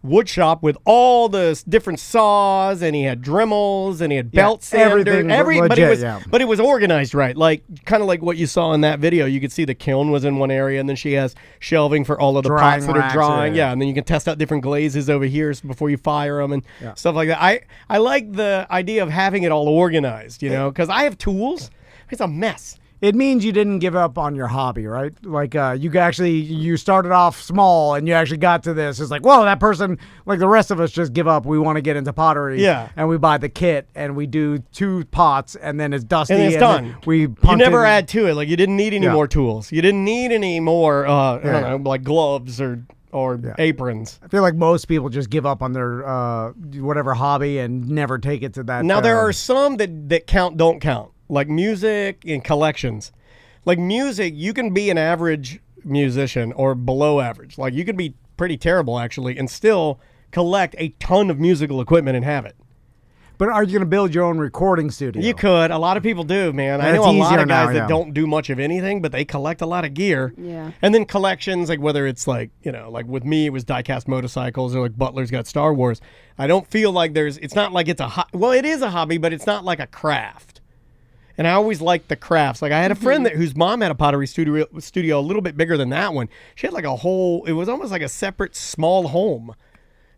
wood shop with all the different saws, and he had Dremels, and he had belt sander, everything but legit, it was yeah. but it was organized right, like kind of like what you saw in that video. You could see the kiln was in one area, and then she has shelving for all of the Drying pots that are racks, drying, yeah. yeah, and then you can test out different glazes over here before you fire them and stuff like that. I like the idea of having it all organized, because I have tools. It's a mess. It means you didn't give up on your hobby, right? Like you started off small and you actually got to this. It's like, whoa, that person, like the rest of us, just give up. We want to get into pottery. Yeah. And we buy the kit and we do 2 pots and then it's dusty. And it's done. then we You punt never it. add to it. Like you didn't need any Yeah. more tools. You didn't need any more, I don't know, like gloves or aprons. I feel like most people just give up on their whatever hobby and never take it to that. Now there are some that don't count, like music and collections. Like music, you can be an average musician or below average. Like you could be pretty terrible actually and still collect a ton of musical equipment and have it. But are you going to build your own recording studio? You could. A lot of people do, man. I know a lot of guys that don't do much of anything, but they collect a lot of gear. Yeah. And then collections, like whether it's like, like with me, it was die-cast motorcycles, or like Butler's got Star Wars. I don't feel like it's not like it's well, it is a hobby, but it's not like a craft. And I always liked the crafts. Like I had a friend whose mom had a pottery studio a little bit bigger than that one. She had like it was almost like a separate small home.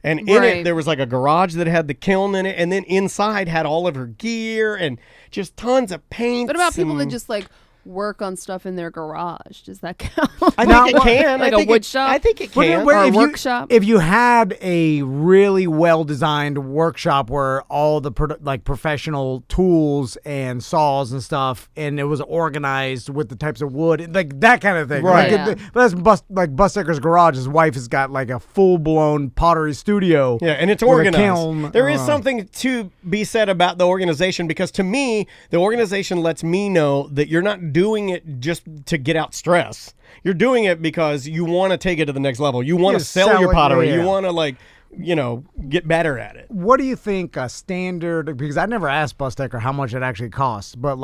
And in it, there was like a garage that had the kiln in it. And then inside had all of her gear and just tons of paints. What about people that just like work on stuff in their garage? Does that count? I think it can. Like a wood shop? I think it can. Or a workshop? If you had a really well-designed workshop where all the professional tools and saws and stuff, and it was organized with the types of wood, like that kind of thing. Right. That's Bus Decker's garage. His wife has got like a full-blown pottery studio. Yeah, and it's with a organized. kiln. There is something to be said about the organization, because to me, the organization lets me know that you're not doing it just to get out stress. You're doing it because you want to take it to the next level. You want to sell your pottery. You want to get better at it. What do you think a standard, because I never asked Bus Decker how much it actually costs, but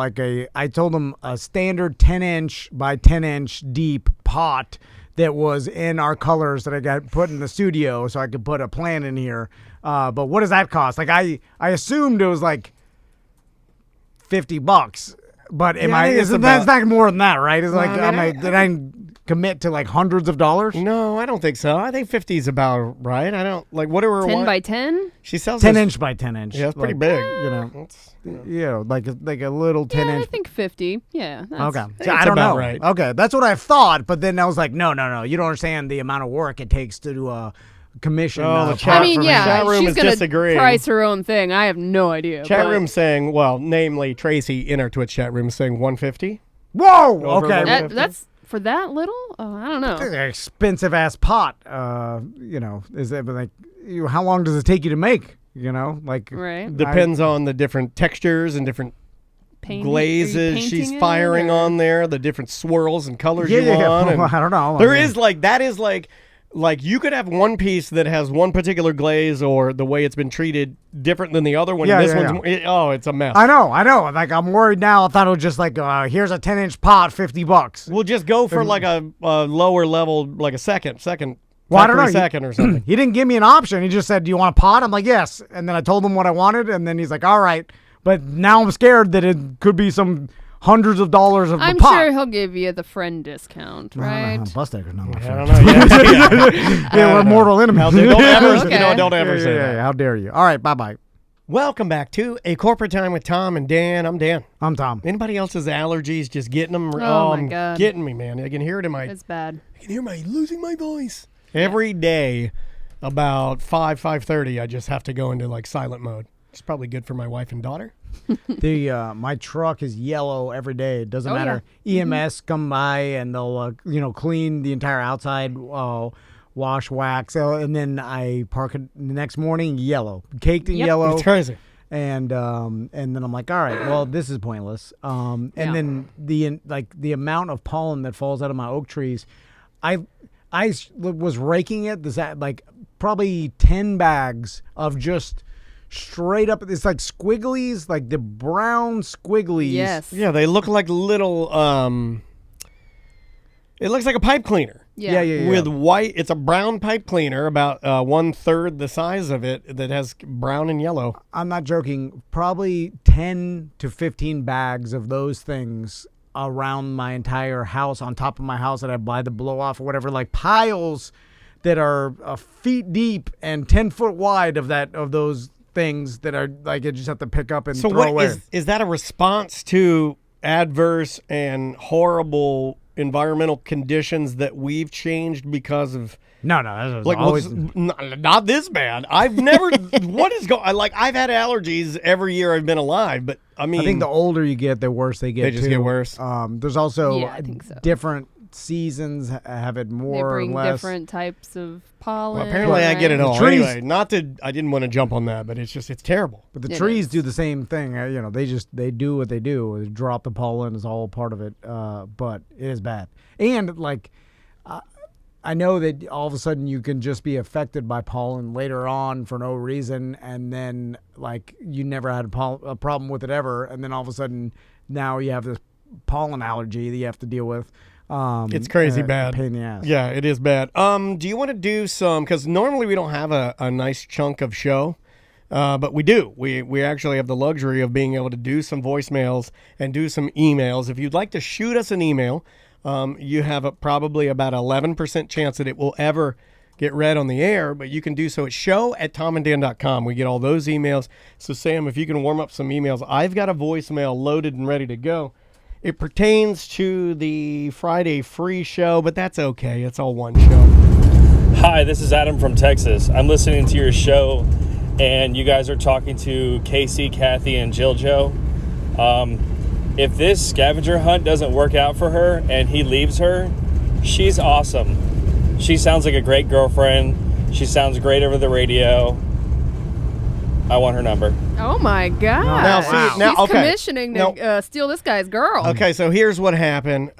I told him a standard 10-inch by 10-inch deep pot that was in our colors that I got put in the studio so I could put a plant in here. But what does that cost? Like I assumed it was like $50. But it's not more than that, right? It's did I commit to like hundreds of dollars? No, I don't think so. I think 50 is about right. I don't like what are 10 by 10? She sells 10-inch by 10-inch. Yeah, it's pretty big. Like a little 10-inch. I think 50. Yeah. Okay. So I don't know. Right. Okay, that's what I thought. But then I was like, no. You don't understand the amount of work it takes to do a commission. The chat room she's is disagreeing. Price her own thing. I have no idea. Chat room saying, namely Tracy in our Twitch chat room saying 150. Whoa. Okay. That's for that little? I don't know. Expensive ass pot. Is it like how long does it take you to make? Right. Depends on the different textures and different glazes she's firing on there, the different swirls and colors you want. I don't know. There is like you could have one piece that has one particular glaze or the way it's been treated different than the other one. Yeah, this one's it's a mess. I know. Like I'm worried now. I thought it was just like here's a 10-inch pot, $50. We'll just go for like a lower level, like a second. Well, I don't know. Second or something. He didn't give me an option. He just said, "Do you want a pot?" I'm like, "Yes." And then I told him what I wanted, and then he's like, "All right." But now I'm scared that it could be some hundreds of dollars of the pot. I'm sure he'll give you the friend discount, right? Bus Decker's not my friend. I don't know. We're mortal enemies. Don't ever say that. How dare you? All right, bye-bye. Welcome back to A Corporate Time with Tom and Dan. I'm Dan. I'm Tom. Anybody else's allergies just getting them? Oh my God. Getting me, man. I can hear it in my... It's bad. I can hear losing my voice. Every day about 5:30, I just have to go into like silent mode. It's probably good for my wife and daughter. My truck is yellow every day. It doesn't matter. Yeah. EMS come by and they'll clean the entire outside, wash, wax, and then I park it the next morning yellow, caked in yellow. It's crazy. And then I'm like, all right, well, this is pointless. And then the amount of pollen that falls out of my oak trees, I was raking it. There's like probably 10 bags of just straight up. It's like squigglies, like the brown squigglies. Yes. Yeah, they look like little. It looks like a pipe cleaner. Yeah. With white, it's a brown pipe cleaner, about 1/3 the size of it, that has brown and yellow. I'm not joking. Probably 10 to 15 bags of those things around my entire house, on top of my house that I buy the blow off or whatever, like piles that are feet deep and 10 foot wide of those things that are like you just have to pick up and throw away. Is that a response to adverse and horrible environmental conditions that we've changed because of? No, that was like always not this bad. I've never. What is going? I've had allergies every year I've been alive, but I mean, I think the older you get, the worse they get. They just get worse. There's also I think so. different seasons have it They more bring or less. different types of pollen. Well, apparently I get it The all. trees- Anyway, I didn't want to jump on that, but it's terrible. But the It trees is. do the same thing. They do what they do. They drop the pollen is all part of it. But it is bad. And like, I know that all of a sudden you can just be affected by pollen later on for no reason, and then like you never had a problem with it ever, and then all of a sudden now you have this pollen allergy that you have to deal with. It's crazy bad. Pain in the ass. Yeah, it is bad. Do you want to do some? Because normally we don't have a nice chunk of show, but we do. We actually have the luxury of being able to do some voicemails and do some emails. If you'd like to shoot us an email, you have probably about 11% chance that it will ever get read on the air, but you can do so at show@tomanddan.com. We get all those emails. So Sam, if you can warm up some emails, I've got a voicemail loaded and ready to go. It pertains to the Friday free show, but that's okay. It's all one show. Hi, this is Adam from Texas. I'm listening to your show, and you guys are talking to Casey, Kathy, and JoJo. If this scavenger hunt doesn't work out for her and he leaves her, she's awesome. She sounds like a great girlfriend. She sounds great over the radio. I want her number. Oh my God! Now, see, now, He's okay. commissioning to steal this guy's girl. Okay, so here's what happened.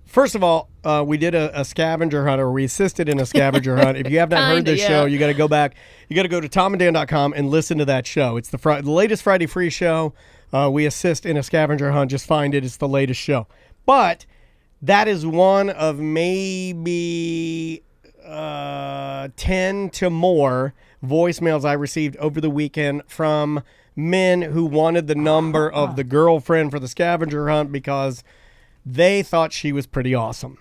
First of all, we did a scavenger hunt, or we assisted in a scavenger hunt. If you have not heard this show, you got to go back. You got to go to tomanddan.com and listen to that show. It's the latest Friday free show. We assist in a scavenger hunt. Just find it. It's the latest show. But that is one of maybe 10 to more voicemails I received over the weekend from men who wanted the number of the girlfriend for the scavenger hunt because they thought she was pretty awesome.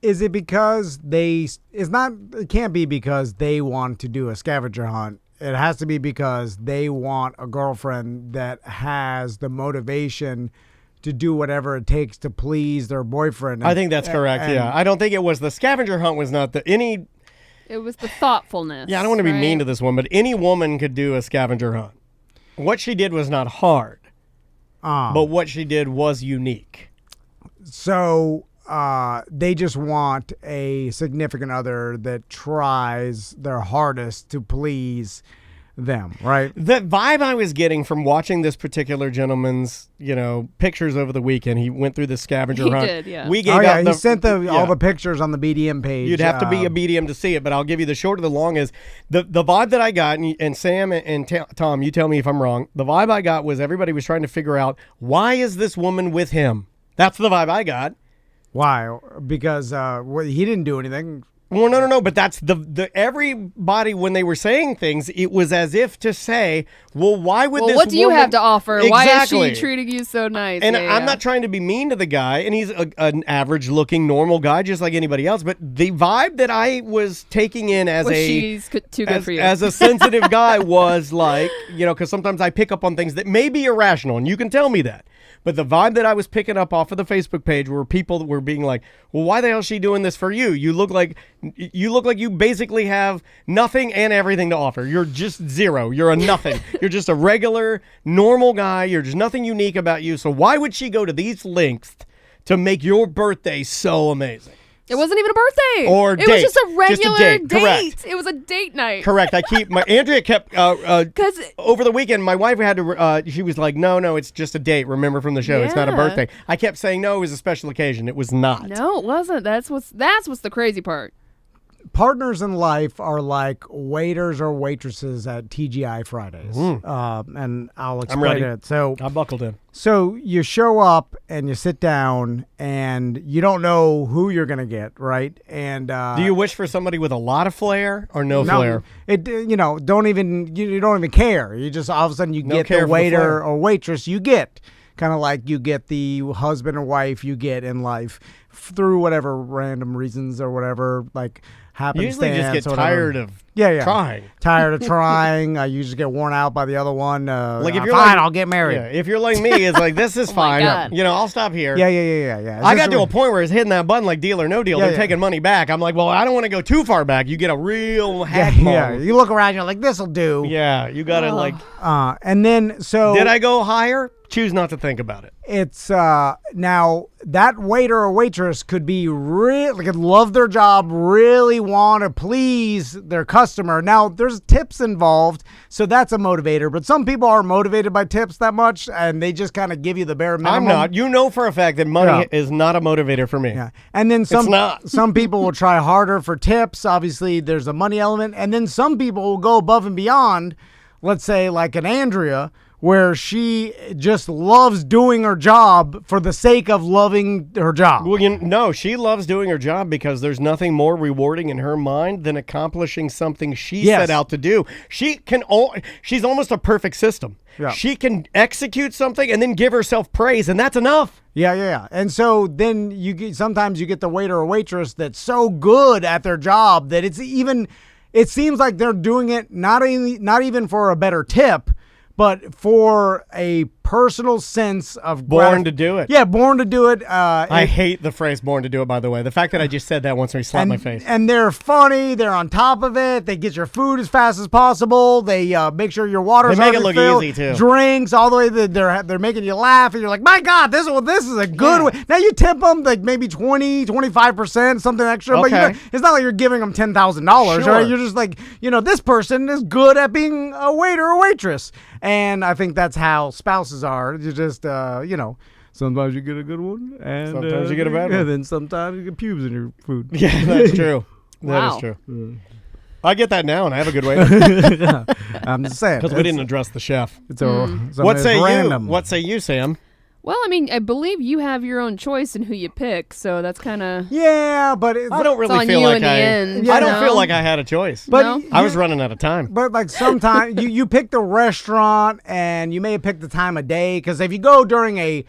Is it because it can't be because they want to do a scavenger hunt. It has to be because they want a girlfriend that has the motivation to do whatever it takes to please their boyfriend. I think that's correct. Yeah. I don't think it was the scavenger hunt was not It was the thoughtfulness. Yeah, I don't want to be mean to this woman, but any woman could do a scavenger hunt. What she did was not hard, but what she did was unique. So they just want a significant other that tries their hardest to please them, right? The vibe I was getting from watching this particular gentleman's, pictures over the weekend, he went through the scavenger hunt. He did, yeah. We gave out he sent all the pictures on the BDM page. You'd have to be a BDM to see it, but I'll give you the short of the long is the vibe that I got, and Sam and Tom, you tell me if I'm wrong. The vibe I got was everybody was trying to figure out, why is this woman with him? That's the vibe I got. Why? Because he didn't do anything. Well, no. But that's the everybody when they were saying things, it was as if to say, well, why would this? What do you have to offer? Exactly. Why is she treating you so nice? And I'm not trying to be mean to the guy, and he's an average-looking, normal guy, just like anybody else. But the vibe that I was taking in she's too good for you. As a sensitive guy was like, because sometimes I pick up on things that may be irrational, and you can tell me that. But the vibe that I was picking up off of the Facebook page were people that were being like, well, why the hell is she doing this for you? You look like you basically have nothing and everything to offer. You're just zero. You're a nothing. You're just a regular, normal guy. You're just nothing unique about you. So why would she go to these lengths to make your birthday so amazing? It wasn't even a birthday. Or it was just a regular date. date. Correct. It was a date night. Correct. Andrea kept because over the weekend my wife had to. She was like, no, it's just a date. Remember from the show, it's not a birthday. I kept saying no, it was a special occasion. It was not. No, it wasn't. That's what's the crazy part. Partners in life are like waiters or waitresses at TGI Fridays, and I'll explain it. So I buckled in. So you show up and you sit down, and you don't know who you're gonna get, right? And do you wish for somebody with a lot of flair or no flair? You don't even care. You just all of a sudden you get the waiter or waitress you get. Kind of like you get the husband or wife you get in life through whatever random reasons or whatever, like happenstance. Usually just get tired of trying. Tired of trying. You just get worn out by the other one. Like if you're fine, I'll get married. Yeah, if you're like me, it's like, this is fine. I'll stop here. Yeah. I got to a point where it's hitting that button like Deal or No Deal. They're taking money back. I'm like, well, I don't want to go too far back. You get a real hack mode. Yeah, you look around, you're like, this'll do. Yeah, you got to and then so did I go higher? Choose not to think about it. it's now that waiter or waitress could be really could love their job, really want to please their customer. Now there's tips involved, so that's a motivator. But some people aren't motivated by tips that much, and they just kind of give you the bare minimum. I'm not. You know for a fact that money is not a motivator for me. Yeah, and then some people will try harder for tips. Obviously, there's a money element, and then some people will go above and beyond. Let's say like an Andrea, where she just loves doing her job for the sake of loving her job. Well, no, she loves doing her job because there's nothing more rewarding in her mind than accomplishing something she set out to do. She's almost a perfect system. Yeah. She can execute something and then give herself praise, and that's enough. Yeah. And so then sometimes you get the waiter or waitress that's so good at their job that it seems like they're doing it not even for a better tip, but for a personal sense of born to do it. Yeah, born to do it. I hate the phrase "born to do it." By the way, the fact that I just said that once, he slapped my face. And they're funny. They're on top of it. They get your food as fast as possible. They make sure your water's They make it look easy too. Drinks all the way. They're making you laugh, and you're like, my God, this is a good way. Now you tip them like maybe 20-25%, something extra, but it's not like you're giving them $10,000, right? You're just like, this person is good at being a waiter or waitress. And I think that's how spouses are. You just, sometimes you get a good one, and sometimes you get a bad one. And then sometimes you get pubes in your food. Yeah, that's true. That is true. I get that now, and I have a good waiter. I'm just saying. Because we didn't address the chef. What say you? What say you, Sam? Well, I mean, I believe you have your own choice in who you pick, so that's kind of but I don't really feel like I don't feel like I had a choice. But I was running out of time. But like sometimes you pick the restaurant, and you may have picked the time of day, because if you go during a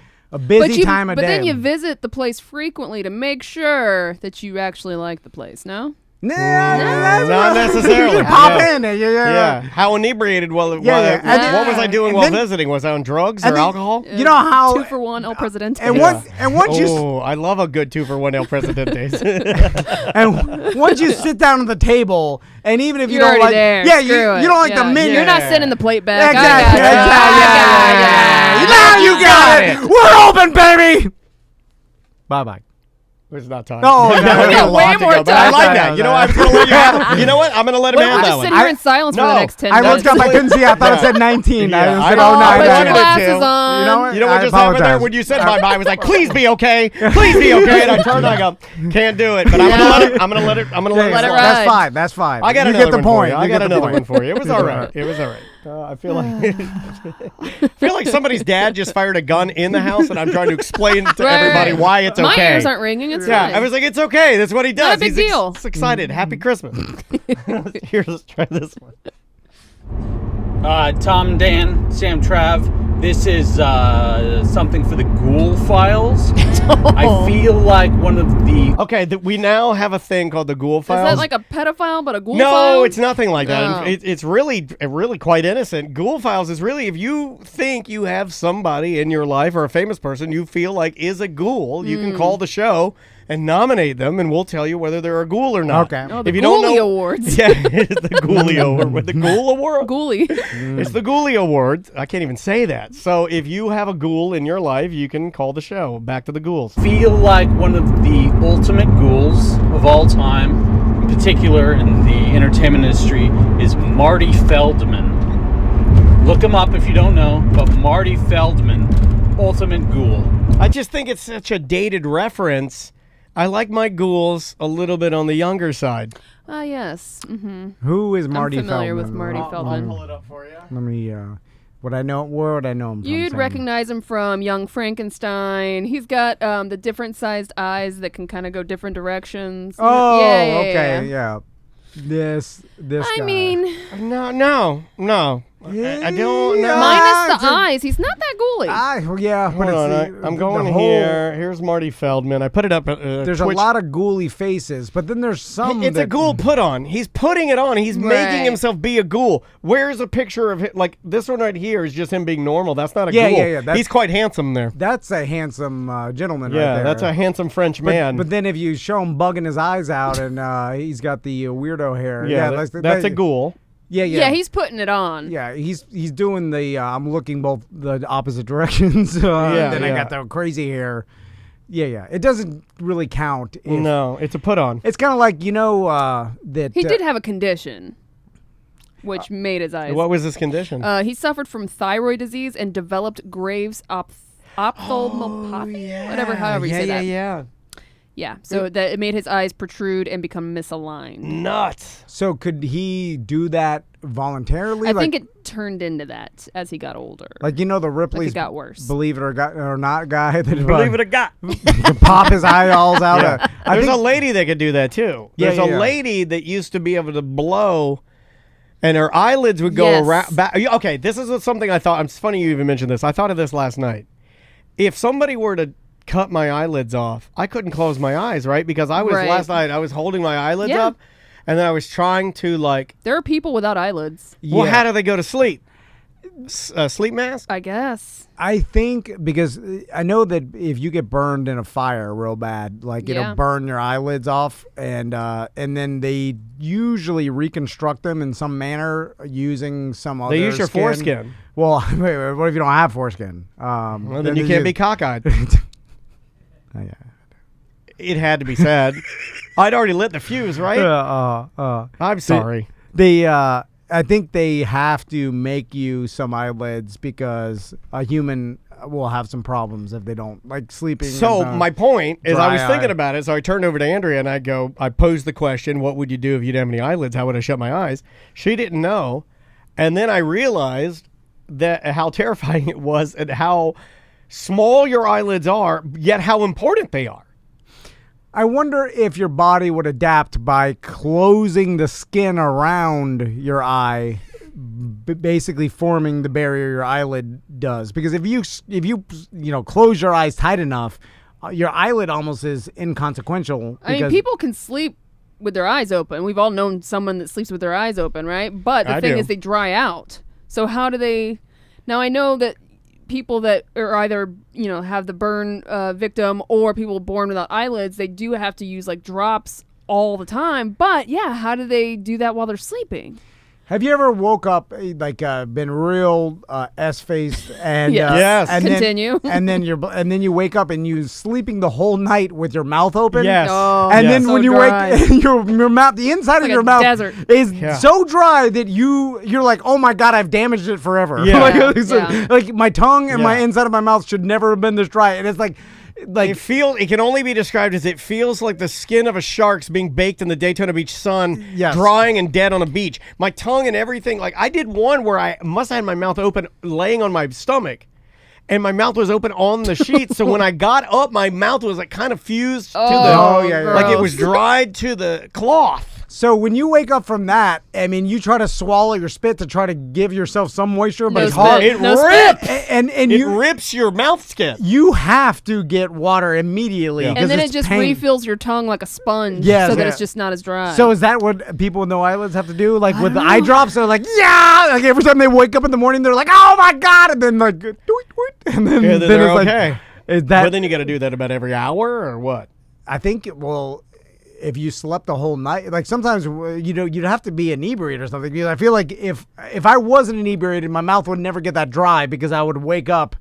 busy time of day, but then you visit the place frequently to make sure that you actually like the place. No. Not necessarily. You pop in there. Yeah. How inebriated what was I doing while visiting? Was I on drugs or alcohol? You know how 2-for-1 El Presidente. And once I love a good 2-for-1 El Presidentes. And once you sit down at the table, and even if you You're don't like, there. you don't like the menu. You're not sending the plate back. Exactly. Now you got it. We're open, baby. Bye. It's not time. No, we got way more time. I like that. You know what? I'm going to let you have it. You know what? I'm going to let him have that one. We'll just sit here in silence for the next 10 minutes. I looked up. I couldn't see. I thought it said 19. I said, put your glasses on. You know what just happened there? When you said bye, I was like, please be okay. Please be okay. And I turned and I go, can't do it. But I'm going to let it ride. That's fine. I got another one for you. I got another one for you. It was all right. I feel like somebody's dad just fired a gun in the house, and I'm trying to explain to everybody why it's okay. My ears aren't ringing. It's fine. I was like, it's okay. That's what he does. Not a big deal. He's excited. Happy Christmas. Here, let's try this one. Tom, Dan, Sam, Trav. This is something for the Ghoul Files. I feel like one of the... Okay, we now have a thing called the Ghoul Files. Is that like a pedophile, but a ghoul file? file? No, it's nothing like that. Oh. It's really quite innocent. Ghoul Files is really, if you think you have somebody in your life or a famous person you feel like is a ghoul, you can call the show and nominate them, and we'll tell you whether they're a ghoul or not. Okay. Oh, the Ghoulie Awards. Yeah, it's the Ghoulie Award. The Ghoul Award? Ghoulie. It's the Ghoulie Award. I can't even say that. So if you have a ghoul in your life, you can call the show. Back to the ghouls. Feel like one of the ultimate ghouls of all time, in particular in the entertainment industry, is Marty Feldman. Look him up if you don't know, but Marty Feldman, ultimate ghoul. I just think it's such a dated reference. I like my ghouls a little bit on the younger side. Yes. Mm-hmm. Who is Marty I'm familiar Feldman? with Marty Feldman. I'll pull it up for you. Let me, where would I know him from? You'd recognize him from Young Frankenstein. He's got the different sized eyes that can kind of go different directions. Oh, okay, yeah. This guy. I mean... No. I don't know. Minus the eyes. He's not that ghouly. Yeah. Hold on. I'm going here. Here's Marty Feldman. I put it up. There's a lot of ghouly faces, but then there's some. It's a ghoul put on. He's putting it on. He's making himself be a ghoul. Where's a picture of him? Like this one right here is just him being normal. That's not a ghoul. Yeah. He's quite handsome there. That's a handsome gentleman right there. Yeah, that's a handsome French man. But then if you show him bugging his eyes out and he's got the weirdo hair. Yeah, that's a ghoul. Yeah, he's putting it on. Yeah, he's doing the I'm looking both the opposite directions. Then I got the crazy hair. Yeah. It doesn't really count. No, it's a put on. It's kind of like that He did have a condition, which made his eyes. What was this condition? He suffered from thyroid disease and developed Graves' ophthalmopathy. However you say that. Yeah, so that it made his eyes protrude and become misaligned. Nuts. So could he do that voluntarily? I think it turned into that as he got older. Like the Ripley's it got worse. Believe it or not guy that Believe it or not. can pop his eyeballs out. Yeah. There's a lady that could do that too. Yeah, There's a lady that used to be able to blow, and her eyelids would go around. Okay, this is something I thought. It's funny you even mentioned this. I thought of this last night. If somebody were to cut my eyelids off, I couldn't close my eyes, right? Because last night I was holding my eyelids up, and then I was trying to There are people without eyelids. Well, how do they go to sleep? Sleep mask? I guess. I think because I know that if you get burned in a fire real bad, it'll burn your eyelids off, and then they usually reconstruct them in some manner using some other. They use your skin. foreskin. Well, wait, what if you don't have foreskin? Well, then you can't be cockeyed. Oh, yeah. It had to be said. I'd already lit the fuse, right? I'm sorry. I think they have to make you some eyelids because a human will have some problems if they don't, like sleeping. So my point is, I was thinking eye. about it. So I turned over to Andrea and I posed the question, what would you do if you didn't have any eyelids? How would I shut my eyes? She didn't know. And then I realized that how terrifying it was and how small your eyelids are, yet how important they are. I wonder if your body would adapt by closing the skin around your eye, basically forming the barrier your eyelid does. Because if you close your eyes tight enough, your eyelid almost is inconsequential. I mean, people can sleep with their eyes open. We've all known someone that sleeps with their eyes open, right? But the thing is, they dry out. So how do they? Now I know that people that are either have the burn victim or people born without eyelids, they do have to use like drops all the time. But how do they do that while they're sleeping? Have you ever woke up been real S-faced and yes, and continue then, and then you wake up and you're sleeping the whole night with your mouth open? Yes. Oh, and then so when you dry. wake your mouth, the inside of your mouth desert. is so dry that you're like, oh my god, I've damaged it forever. Yeah. Like my tongue and my inside of my mouth should never have been this dry, and it's like it can only be described as it feels like the skin of a shark's being baked in the Daytona Beach sun, drying and dead on a beach. My tongue and everything, like I did one where I must have had my mouth open laying on my stomach, and my mouth was open on the sheet. So when I got up, my mouth was like kind of fused to the like it was dried to the cloth. So when you wake up from that, I mean, you try to swallow your spit to try to give yourself some moisture, but it's hard. It rips. And it rips your mouth skin. You have to get water immediately. Yeah. And then it just refills your tongue like a sponge so that it's just not as dry. So is that what people with no eyelids have to do? Like with the eye drops, they're like, like every time they wake up in the morning, they're like, oh my God. And then like, doot, doot, and then they're it's okay. Like, is that? But then you got to do that about every hour or what? I think, if you slept the whole night, like sometimes you'd have to be inebriated or something. Because I feel like if I wasn't inebriated, my mouth would never get that dry because I would wake up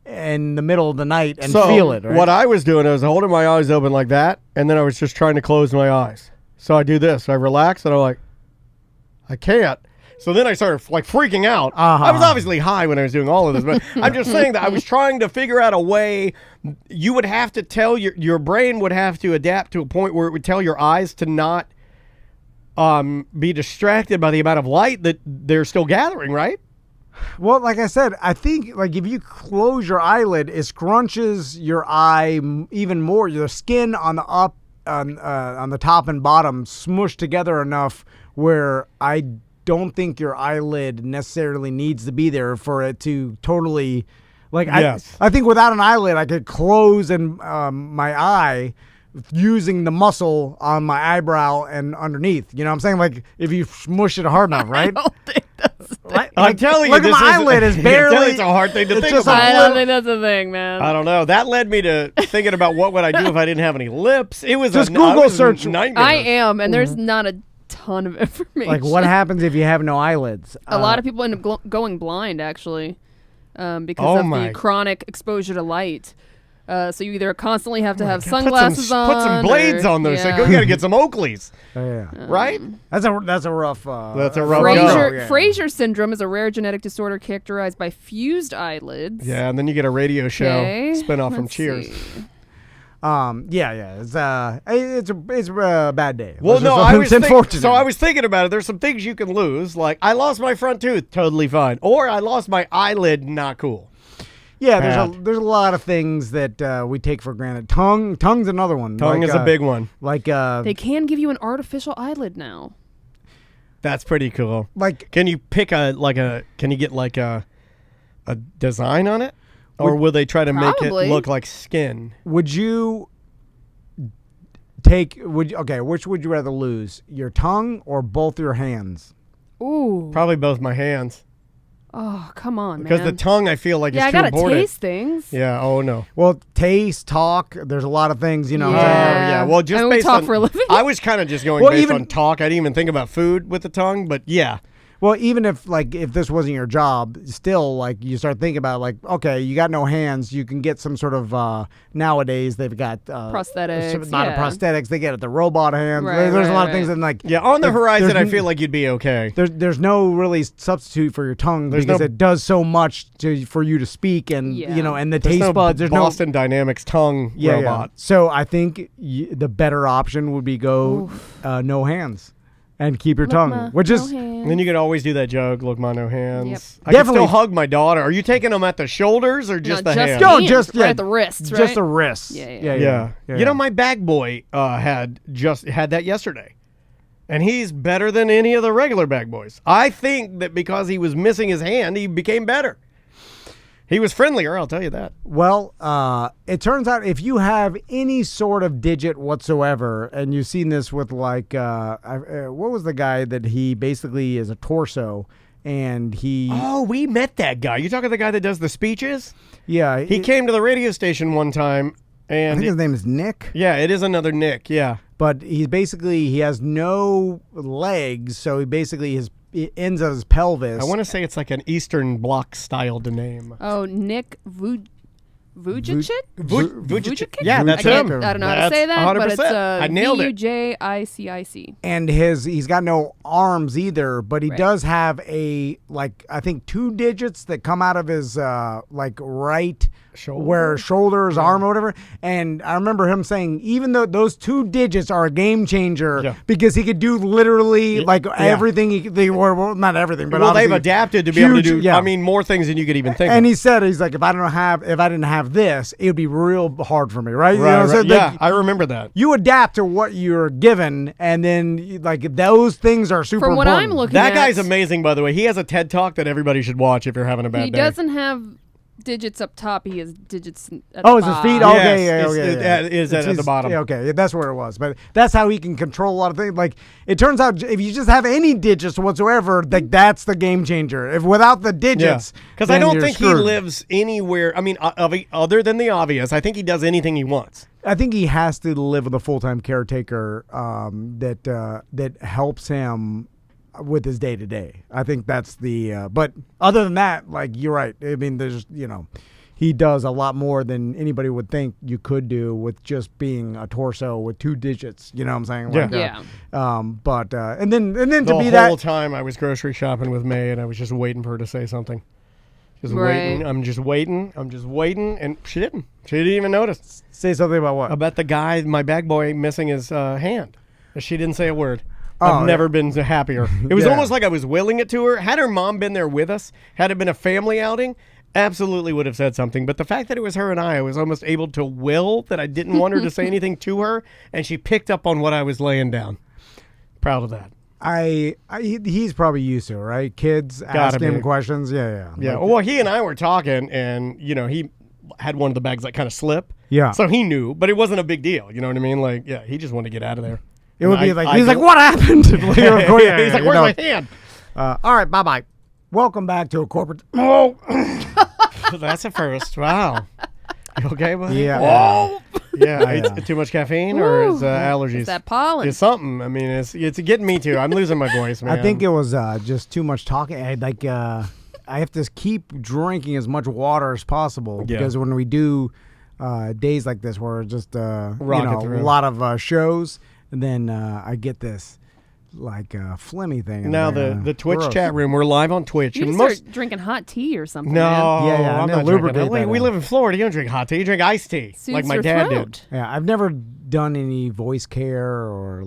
in the middle of the night and feel it. Right? What I was doing, I was holding my eyes open like that, and then I was just trying to close my eyes. So I do this. I relax, and I'm like, I can't. So then I started like freaking out. I was obviously high when I was doing all of this, but I'm just saying that I was trying to figure out a way. You would have to tell your brain would have to adapt to a point where it would tell your eyes to not be distracted by the amount of light that they're still gathering, right? Well, like I said, I think like if you close your eyelid, it scrunches your eye even more. Your skin on the on the top and bottom smushed together enough where I don't think your eyelid necessarily needs to be there for it to totally, like, I think without an eyelid, I could close my eye using the muscle on my eyebrow and underneath. You know what I'm saying? Like, if you smush it hard enough, right? I don't think that's I'm telling you, look at my eyelid is barely. It's a hard thing to think just about. I don't think that's a thing, man. I don't know. That led me to thinking about what would I do if I didn't have any lips. It was just Google search. Nightmare. I am, and there's not a ton of information. Like, what happens if you have no eyelids? A lot of people end up going blind, actually, because of the chronic exposure to light. So you either constantly have to have sunglasses on. Put some blades on those. Yeah. You got to get some Oakleys. Right? That's a rough. That's a rough. Fraser syndrome is a rare genetic disorder characterized by fused eyelids. Yeah, and then you get a radio show spin off from Cheers. See. It's a bad day. Well, no, I was unfortunate. So I was thinking about it. There's some things you can lose, like I lost my front tooth, totally fine, or I lost my eyelid, not cool. Yeah, there's a lot of things that we take for granted. Tongue's another one. Tongue is a big one. Like they can give you an artificial eyelid now. That's pretty cool. Like, can you pick can you get like a design on it? Or will they try to make it look like skin? Would you which would you rather lose? Your tongue or both your hands? Ooh. Probably both my hands. Oh, come on, because the tongue, I feel like, is too important. Yeah, I gotta taste things. Yeah, oh no. Well, taste, talk, there's a lot of things, you know. Yeah, well, just based talk on... for a living. I was kind of just going based on talk. I didn't even think about food with the tongue, but yeah. Well, even if this wasn't your job, still, like, you start thinking about, like, okay, you got no hands, you can get some sort of, nowadays they've got prosthetics. A lot of prosthetics. They get it, the robot hands. There's a lot of things that, like, on the horizon, I feel like you'd be okay. There's no really substitute for your tongue because it does so much for you to speak and and the taste buds. There's Boston Dynamics tongue robot. So I think the better option would be go no hands. And keep your tongue, which is... And then you could always do that joke, look, my no hands. Yep. I can still hug my daughter. Are you taking them at the shoulders or just the hands? No, just right at the wrists, right? Just the wrists. Yeah. You know, my bag boy had that yesterday. And he's better than any of the regular bag boys. I think that because he was missing his hand, he became better. He was friendlier, I'll tell you that. Well, it turns out if you have any sort of digit whatsoever, and you've seen this with like, what was the guy that he basically is a torso, and he... Oh, we met that guy. You talking the guy that does the speeches? Yeah. He came to the radio station one time, and... I think his name is Nick. Yeah, it is another Nick, yeah. But he has no legs, so his ends of his pelvis. I want to say it's like an Eastern Bloc styled name. Oh, Nick Vujicic? Vujicic? Yeah, that's him. I don't know how to say that, 100%. But it's I nailed it. Vujicic. And he's got no arms either, but he does have I think 2 digits that come out of his right shoulders, arm, or whatever. And I remember him saying, even though those 2 digits are a game changer, because he could do literally everything. Not everything, but they've adapted to be able to do. I mean, more things than you could even think. And of. he said, he's like, if I didn't have this, it would be real hard for me, right? Right. So, I remember that. You adapt to what you're given, and then those things are super important. From what I'm looking that guy's amazing, by the way. He has a TED Talk that everybody should watch if you're having a bad day. He doesn't have digits up top. He has digits at the bottom. It's his feet? Okay, It is at the bottom. Yeah, okay, that's where it was. But that's how he can control a lot of things. Like, it turns out if you just have any digits whatsoever, that's the game changer. If without the digits... Because I don't think he lives anywhere, I mean, other than the obvious. I think he does anything he wants. I think he has to live with a full-time caretaker that helps him with his day-to-day. I think that's the but other than that, like, you're right. I mean, there's he does a lot more than anybody would think you could do with just being a torso with 2 digits. You know what I'm saying? But and then to be that the whole time I was grocery shopping with May, and I was just waiting for her to say something. Waiting. I'm just waiting, and she didn't. She didn't even notice. Say something about what? About the guy, my bag boy, missing his hand. She didn't say a word. I've never been happier. It was almost like I was willing it to her. Had her mom been there with us, had it been a family outing, absolutely would have said something. But the fact that it was her and I was almost able to will that I didn't want her to say anything to her, and she picked up on what I was laying down. Proud of that. He's probably used to it, right? Kids ask him questions. Yeah. Well, he and I were talking, and he had one of the bags like kind of slip. Yeah. So he knew, but it wasn't a big deal. You know what I mean? Like, he just wanted to get out of there. It would be like, he's like, what happened? He's like, where's my hand? All right, bye-bye. Welcome back to a corporate... Oh! That's a first. Wow. You okay, buddy? Yeah. Whoa! Yeah, Yeah. it's too much caffeine or is allergies? It's that pollen. It's something. I mean, it's getting me too. I'm losing my voice, man. I think it was just too much talking. I have to keep drinking as much water as possible because when we do days like this where it's just a lot of shows, and then I get this phlegmy thing. Now the Twitch chat room. We're live on Twitch. You need to start drinking hot tea or something. No, man. Yeah, I'm not drinking that. We live in Florida. You don't drink hot tea. You drink iced tea, Soothes like my your dad throat. did. Yeah, I've never done any voice care or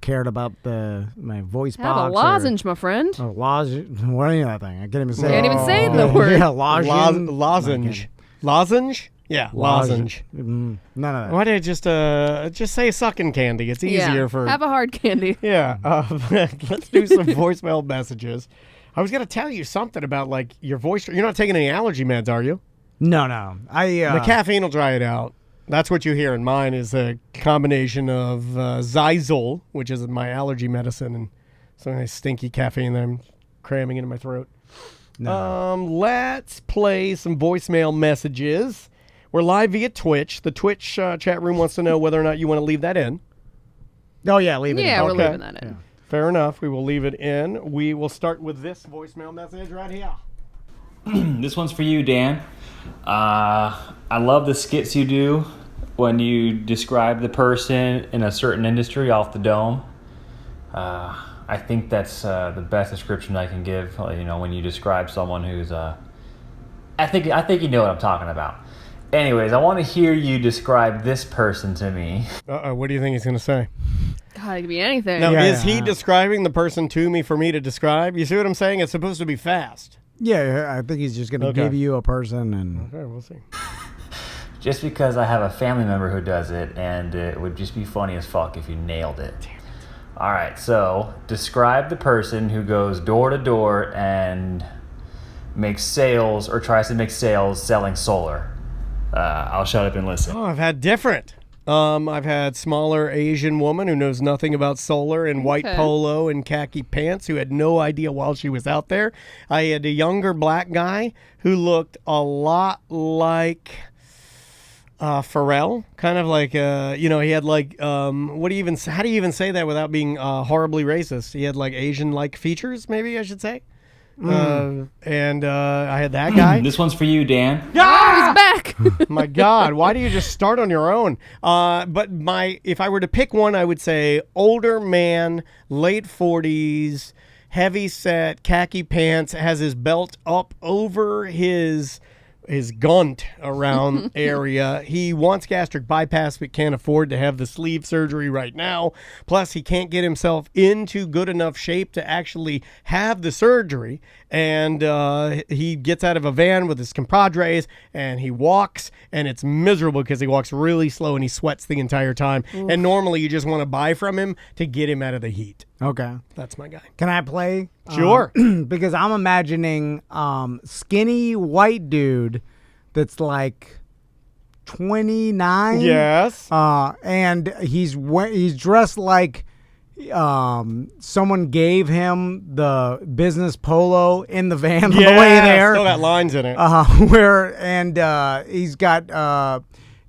cared about my voice Have box. a lozenge, my friend. Or lozenge. What is that thing? I can't even say. Can't it. even say the word. Yeah, lozenge. Lozenge. Lozenge? Yeah, lozenge. None of that. Why did I just say sucking candy? It's easier for. Have a hard candy. Yeah. Let's do some voicemail messages. I was gonna tell you something about your voice. You're not taking any allergy meds, are you? No. The caffeine will dry it out. That's what you hear. And mine is a combination of Zysol, which is my allergy medicine, and some nice stinky caffeine that I'm cramming into my throat. No. Let's play some voicemail messages. We're live via Twitch. The Twitch chat room wants to know whether or not you want to leave that in. Oh, yeah, leave it in. Yeah, we're Okay. leaving that in. Fair enough. We will leave it in. We will start with this voicemail message right here. This one's for you, Dan. I love the skits you do when you describe the person in a certain industry off the dome. I think that's the best description I can give. When you describe someone who's, I think you know what I'm talking about. Anyways, I want to hear you describe this person to me. What do you think he's going to say? God, it could be anything. Now, Yeah, is he yeah. describing the person to me for me to describe? You see what I'm saying? It's supposed to be fast. Yeah, I think he's just going to Okay. give you a person and... Okay, we'll see. Just because I have a family member who does it, and it would just be funny as fuck if you nailed it. All right, so describe the person who goes door to door and makes sales or tries to make sales selling solar. I'll shut up and listen. Oh, I've had different. I've had smaller Asian woman who knows nothing about solar in white Okay. polo and khaki pants who had no idea while she was out there. I had a younger black guy who looked a lot like Pharrell, kind of like he had how do you even say that without being horribly racist? He had Asian-like features, maybe I should say. And I had that guy. This one's for you, Dan. He's back. My God, why do you just start on your own? But if I were to pick one, I would say older man, late 40s, heavy set, khaki pants, has his belt up over his gunt around area. He wants gastric bypass but can't afford to have the sleeve surgery right now. Plus, he can't get himself into good enough shape to actually have the surgery. And he gets out of a van with his compadres and he walks, and it's miserable because he walks really slow and he sweats the entire time. Oof. And normally you just want to buy from him to get him out of the heat. Okay. That's my guy. Can I play? Sure. Because I'm imagining skinny white dude that's 29. Yes. And he's dressed like someone gave him the business polo in the van on the way there. Still got lines in it. He's got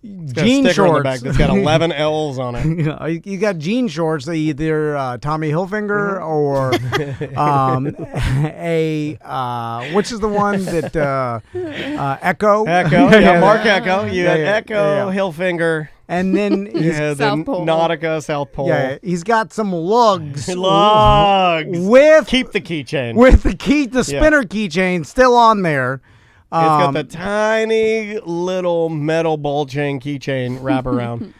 It's got a jean sticker on the shorts. back that's got 11 L's on it. You got jean shorts, either Tommy Hilfiger or which is the one that Echo. Yeah, Mark Echo. You had yeah, Echo, yeah. Hilfiger. And then he's Yeah, the South Pole. Nautica, South Pole. yeah, he's got some lugs. Lugs. With Keep the keychain. the spinner keychain still on there. It's got the tiny little metal ball chain keychain wraparound.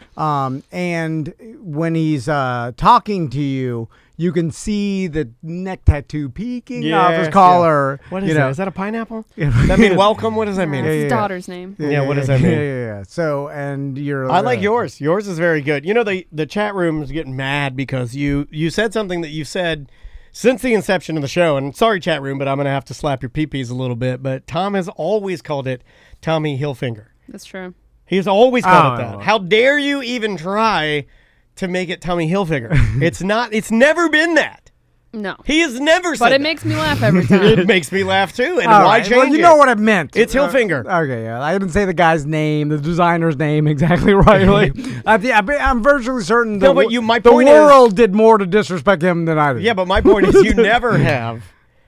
And when he's talking to you, you can see the neck tattoo peeking off his Yes, collar. What is that? Is that a pineapple? Does that mean welcome? What does that mean? That's his yeah. daughter's name. Yeah, what does that mean? Yeah. So, and you're. I like yours. Yours is very good. You know, the chat room is getting mad because you said something that you said since the inception of the show. And sorry, chat room, but I'm going to have to slap your pee-pees a little bit. But Tom has always called it Tommy Hilfiger. That's true. He's always called it Oh. that. How dare you even try to make it Tommy Hilfiger? It's not. It's never been that. No. He has never said But it that. makes me laugh every time. It makes me laugh too. And All why right, change well, you it? know what I meant. It's Hilfinger. Okay, yeah. I didn't say the guy's name, the designer's name exactly right. Like, I'm virtually certain No, but my the point is- world did more to disrespect him than I did. Yeah, but my point is you never have.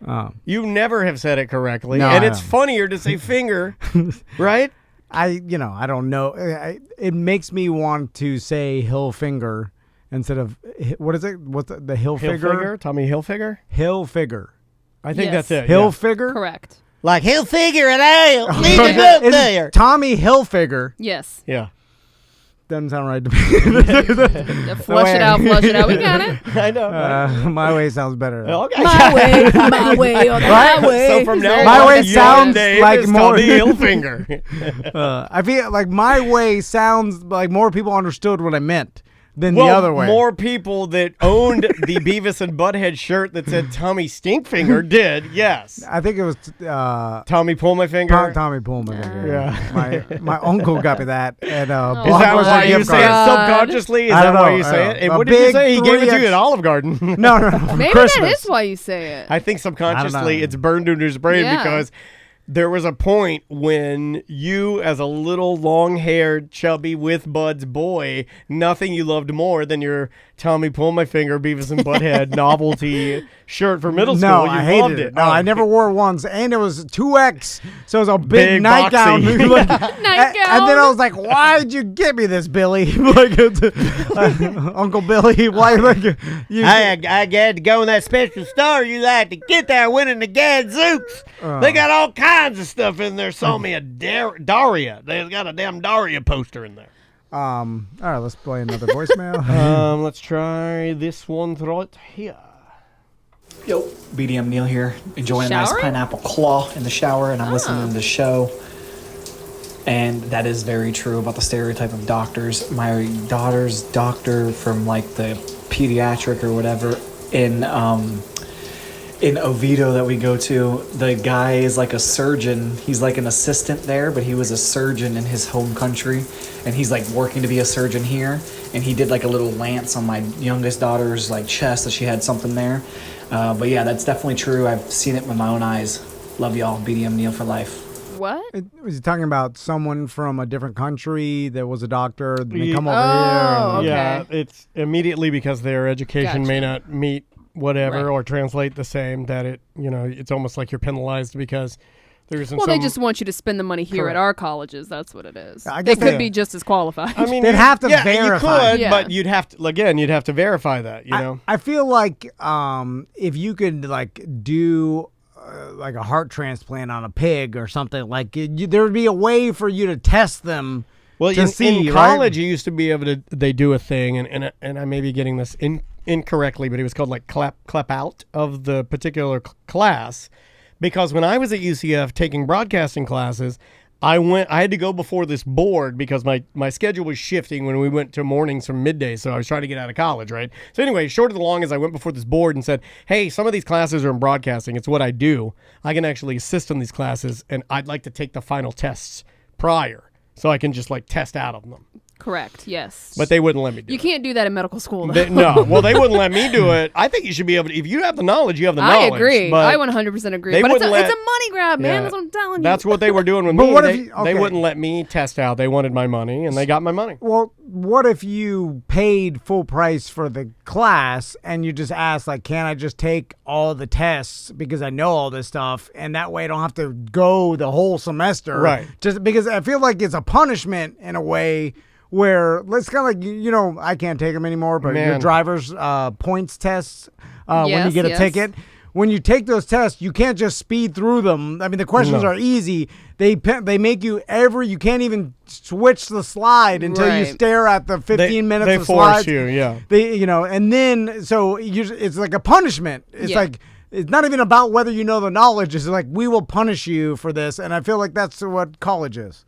Oh. You never have said it correctly. No, and I it's haven't. funnier to say finger, right? I don't know. It makes me want to say Hilfinger instead of, what is it? What's the Hilfiger? Hilfiger? Tommy Hilfiger? Hilfiger. I think Yes. that's it. yeah. Hilfiger? Correct. Like, he'll figure it out. Leave Is it up it there. Tommy Hilfiger. Yes. Yeah. Doesn't sound right to me. Yeah, flush it out. We got it. I know. My way sounds better. Okay. My way or the highway. So from now My on, way your sounds name like is more- Tommy Hilfinger. I feel like my way sounds like more people understood what I meant than Well, the other way. more people that owned the Beavis and Butthead shirt that said Tommy Stinkfinger did, yes. I think it was Tommy Pull My Finger. Tommy Pullman. I think, Yeah. my uncle got me that. And Is that Blockbuster why you gift say it card. subconsciously? Is I that don't why know, you I say don't it? And know. what A did you big say? He gave it to 3X you at Olive Garden. No, for Maybe Christmas. that is why you say it. I think subconsciously know. it's burned into his brain Yeah. because there was a point when you, as a little long-haired, chubby with Bud's boy, nothing you loved more than your Tommy Pull My Finger Beavis and Butthead novelty shirt for middle school. No, You I hated loved it. No, I never wore it once, and it was 2X, so it was a big, Big nightgown. boxy. Like, Nightgown. And then I was like, "Why'd you get me this, Billy? Like, Uncle Billy? Why? Like, you? I had to go in that special store you had to get there winning the Gadzooks. They got all kinds of stuff in there. Saw me a Daria. They got a damn Daria poster in there. All right, let's play another voicemail. Let's try this one right here. Yo, BDM Neil here, enjoying a nice Showering? pineapple claw in the shower, and I'm listening to the show. And that is very true about the stereotype of doctors. My daughter's doctor from like the pediatric or whatever in Oviedo that we go to, the guy is like a surgeon. He's like an assistant there, but he was a surgeon in his home country, and he's like working to be a surgeon here. And he did like a little lance on my youngest daughter's like chest that she had something there. But yeah, that's definitely true. I've seen it with my own eyes. Love y'all, BDM Neil for life. What? Was he talking about someone from a different country that was a doctor? And they come over Oh, here. okay. Yeah, it's immediately because their education may Gotcha. not meet whatever Right. or translate the same, that it's almost like you're penalized because there isn't Well, some... they just want you to spend the money here Correct. at our colleges. That's what it is. I They guess could they- be just as qualified. I mean, They'd have to yeah, verify. You could, Yeah. but you'd have to verify that, you know? I feel like if you could like do like a heart transplant on a pig or something, like there would be a way for you to test them. Well, to in see, college, right? you used to be able to. They do a thing, and I may be getting this incorrectly, but it was called like clap out of the particular class, because when I was at UCF taking broadcasting classes, I had to go before this board because my schedule was shifting when we went to mornings from midday, so I was trying to get out of college, right? So anyway, short of the long is I went before this board and said, hey, some of these classes are in broadcasting. It's what I do. I can actually assist in these classes, and I'd like to take the final tests prior so I can just like test out of them. Correct. Yes. But they wouldn't let me do you it. can't do that in medical school. Though. No. Well, they wouldn't let me do it. I think you should be able to. If you have the knowledge, you have the knowledge. I agree. But I 100% agree. they But it's a wouldn't let- money grab, man. Yeah. That's what I'm telling you. That's what they were doing with But me. what they, if you- they okay. wouldn't let me test out. They wanted my money, and they got my money. Well, what if you paid full price for the class and you just asked, like, can I just take all the tests because I know all this stuff, and that way I don't have to go the whole semester? Right. Just because I feel like it's a punishment in a way where it's kind of like, I can't take them anymore, but your Man. driver's points tests when you Yes, get a yes. ticket. When you take those tests, you can't just speed through them. I mean, the questions No. are easy. They make you you can't even switch the slide until you Right. stare at the 15 minutes they of force slides. you, yeah. And then so it's like a punishment. It's Yeah. like it's not even about whether you know the knowledge. It's like we will punish you for this, and I feel like that's what college is.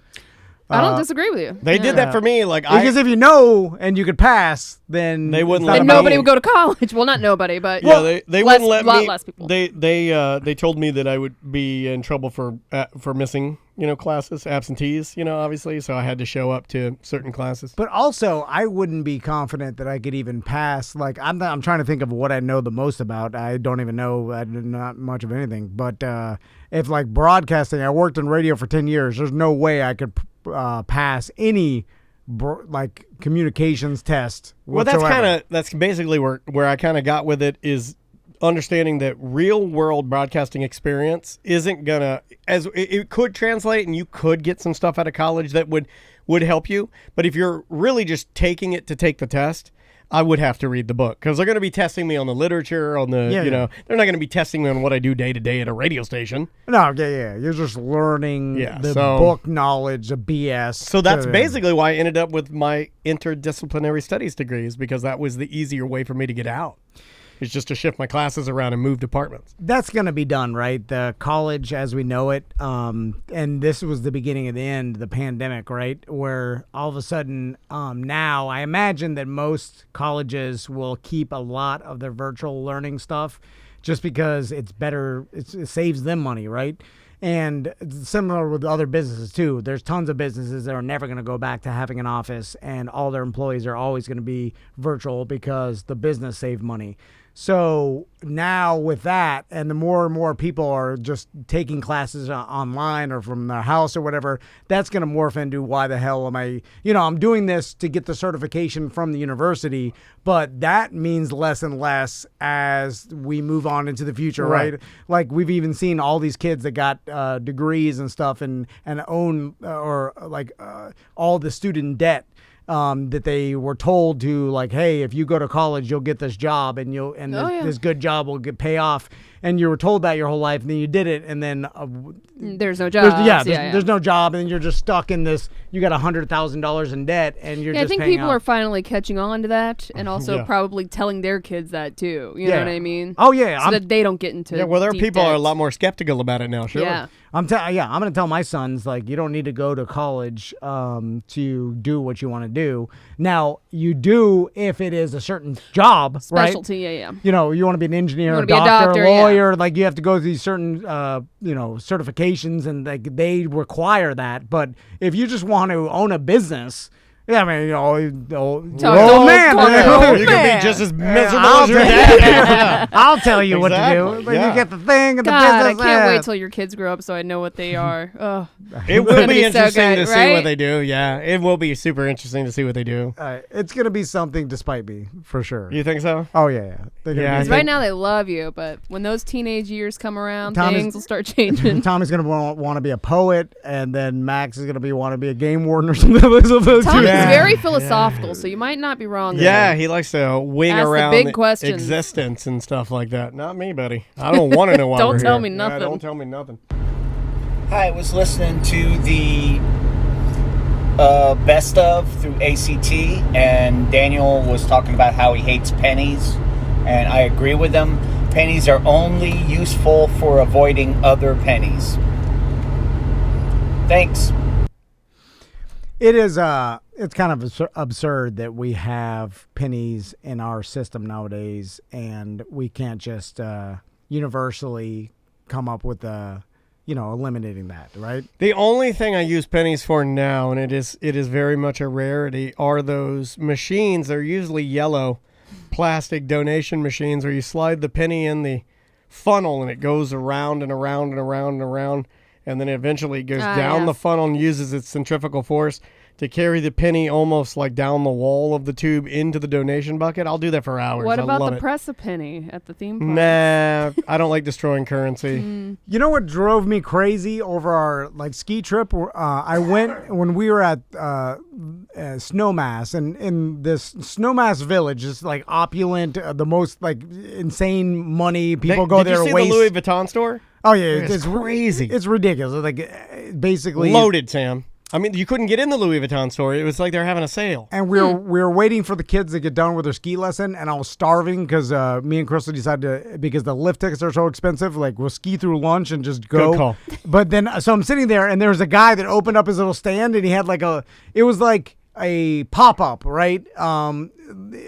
I don't disagree with you. They did that for me. Like because if you know and you could pass, then they wouldn't then nobody would go to college. Well, not nobody, but they wouldn't let me. Less people. They told me that I would be in trouble for missing classes, absentees, obviously. So I had to show up to certain classes. But also, I wouldn't be confident that I could even pass. Like I'm trying to think of what I know the most about. I don't even know not much of anything. But if like broadcasting, I worked in radio for 10 years. There's no way I could pass any like communications test whatsoever. Well, that's basically where I kind of got with it, is understanding that real world broadcasting experience isn't gonna, as it could translate, and you could get some stuff out of college that would help you, but if you're really just taking it to take the test, I would have to read the book, because they're going to be testing me on the literature, on the, they're not going to be testing me on what I do day to day at a radio station. No, you're just learning the book knowledge of BS. So that's basically why I ended up with my interdisciplinary studies degrees, because that was the easier way for me to get out. It's just to shift my classes around and move departments. That's going to be done, right? The college as we know it, and this was the beginning of the end, the pandemic, right? Where all of a sudden now I imagine that most colleges will keep a lot of their virtual learning stuff just because it's better, it saves them money, right? And similar with other businesses too. There's tons of businesses that are never going to go back to having an office, and all their employees are always going to be virtual because the business saved money. So now with that, and the more and more people are just taking classes online or from their house or whatever, that's going to morph into why the hell am I, I'm doing this to get the certification from the university, but that means less and less as we move on into the future, right? Like we've even seen all these kids that got degrees and stuff and own all the student debt. That they were told to, like, hey, if you go to college, you'll get this job, and this good job will pay off. And you were told that your whole life, and then you did it, and then there's no job. There's no job, and then you're just stuck in this. You got $100,000 in debt, and you're just. I think people are finally catching on to that, and also probably telling their kids that too. You know what I mean? Oh yeah, so that they don't get into. Yeah, well, there are people are a lot more skeptical about it now. Sure. Yeah. I'm going to tell my sons, like, you don't need to go to college to do what you want to do. Now, you do if it is a certain job, specialty, right? Yeah. You want to be an engineer, a doctor, lawyer, like you have to go through these certain, certifications, and like they require that. But if you just want to own a business, yeah, I mean, old man. You can be just as miserable as your dad. I'll tell you what to do. But you get the thing and the business. I can't wait till your kids grow up so I know what they are. Oh, it will be interesting to see what they do. Yeah, it will be super interesting to see what they do. It's going to be something despite me, for sure. You think so? Oh, yeah. Because right now they love you, but when those teenage years come around, things will start changing. Tommy's going to want to be a poet, and then Max is going to want to be a game warden or something. He's very philosophical, so you might not be wrong there. Yeah, he likes to wing around the big questions. Existence and stuff like that. Not me, buddy. I don't want to know why Don't tell here. me nothing. Yeah, don't tell me nothing. I was listening to the best of through ACT, and Daniel was talking about how he hates pennies, and I agree with him. Pennies are only useful for avoiding other pennies. Thanks. It is it's kind of absurd that we have pennies in our system nowadays, and we can't just universally come up with eliminating that, right? The only thing I use pennies for now, and it is very much a rarity, are those machines. They're usually yellow plastic donation machines where you slide the penny in the funnel and it goes around and around and around and around, and then eventually it goes down the funnel and uses its centrifugal force to carry the penny almost like down the wall of the tube into the donation bucket. I'll do that for hours. What about the press-a-penny at the theme park? Nah, I don't like destroying currency. You know what drove me crazy over our ski trip? I went when we were at Snowmass, and in this Snowmass village, it's like opulent, the most insane money. People go there to waste. Did you see the Louis Vuitton store? Oh yeah, it's crazy. It's ridiculous. Like basically loaded, Sam. I mean, you couldn't get in the Louis Vuitton store. It was like they're having a sale. And we were waiting for the kids to get done with their ski lesson, and I was starving because me and Crystal decided to, because the lift tickets are so expensive, like we'll ski through lunch and just go. Good call. But then, so I'm sitting there, and there's a guy that opened up his little stand, and he had it was like a pop-up, right?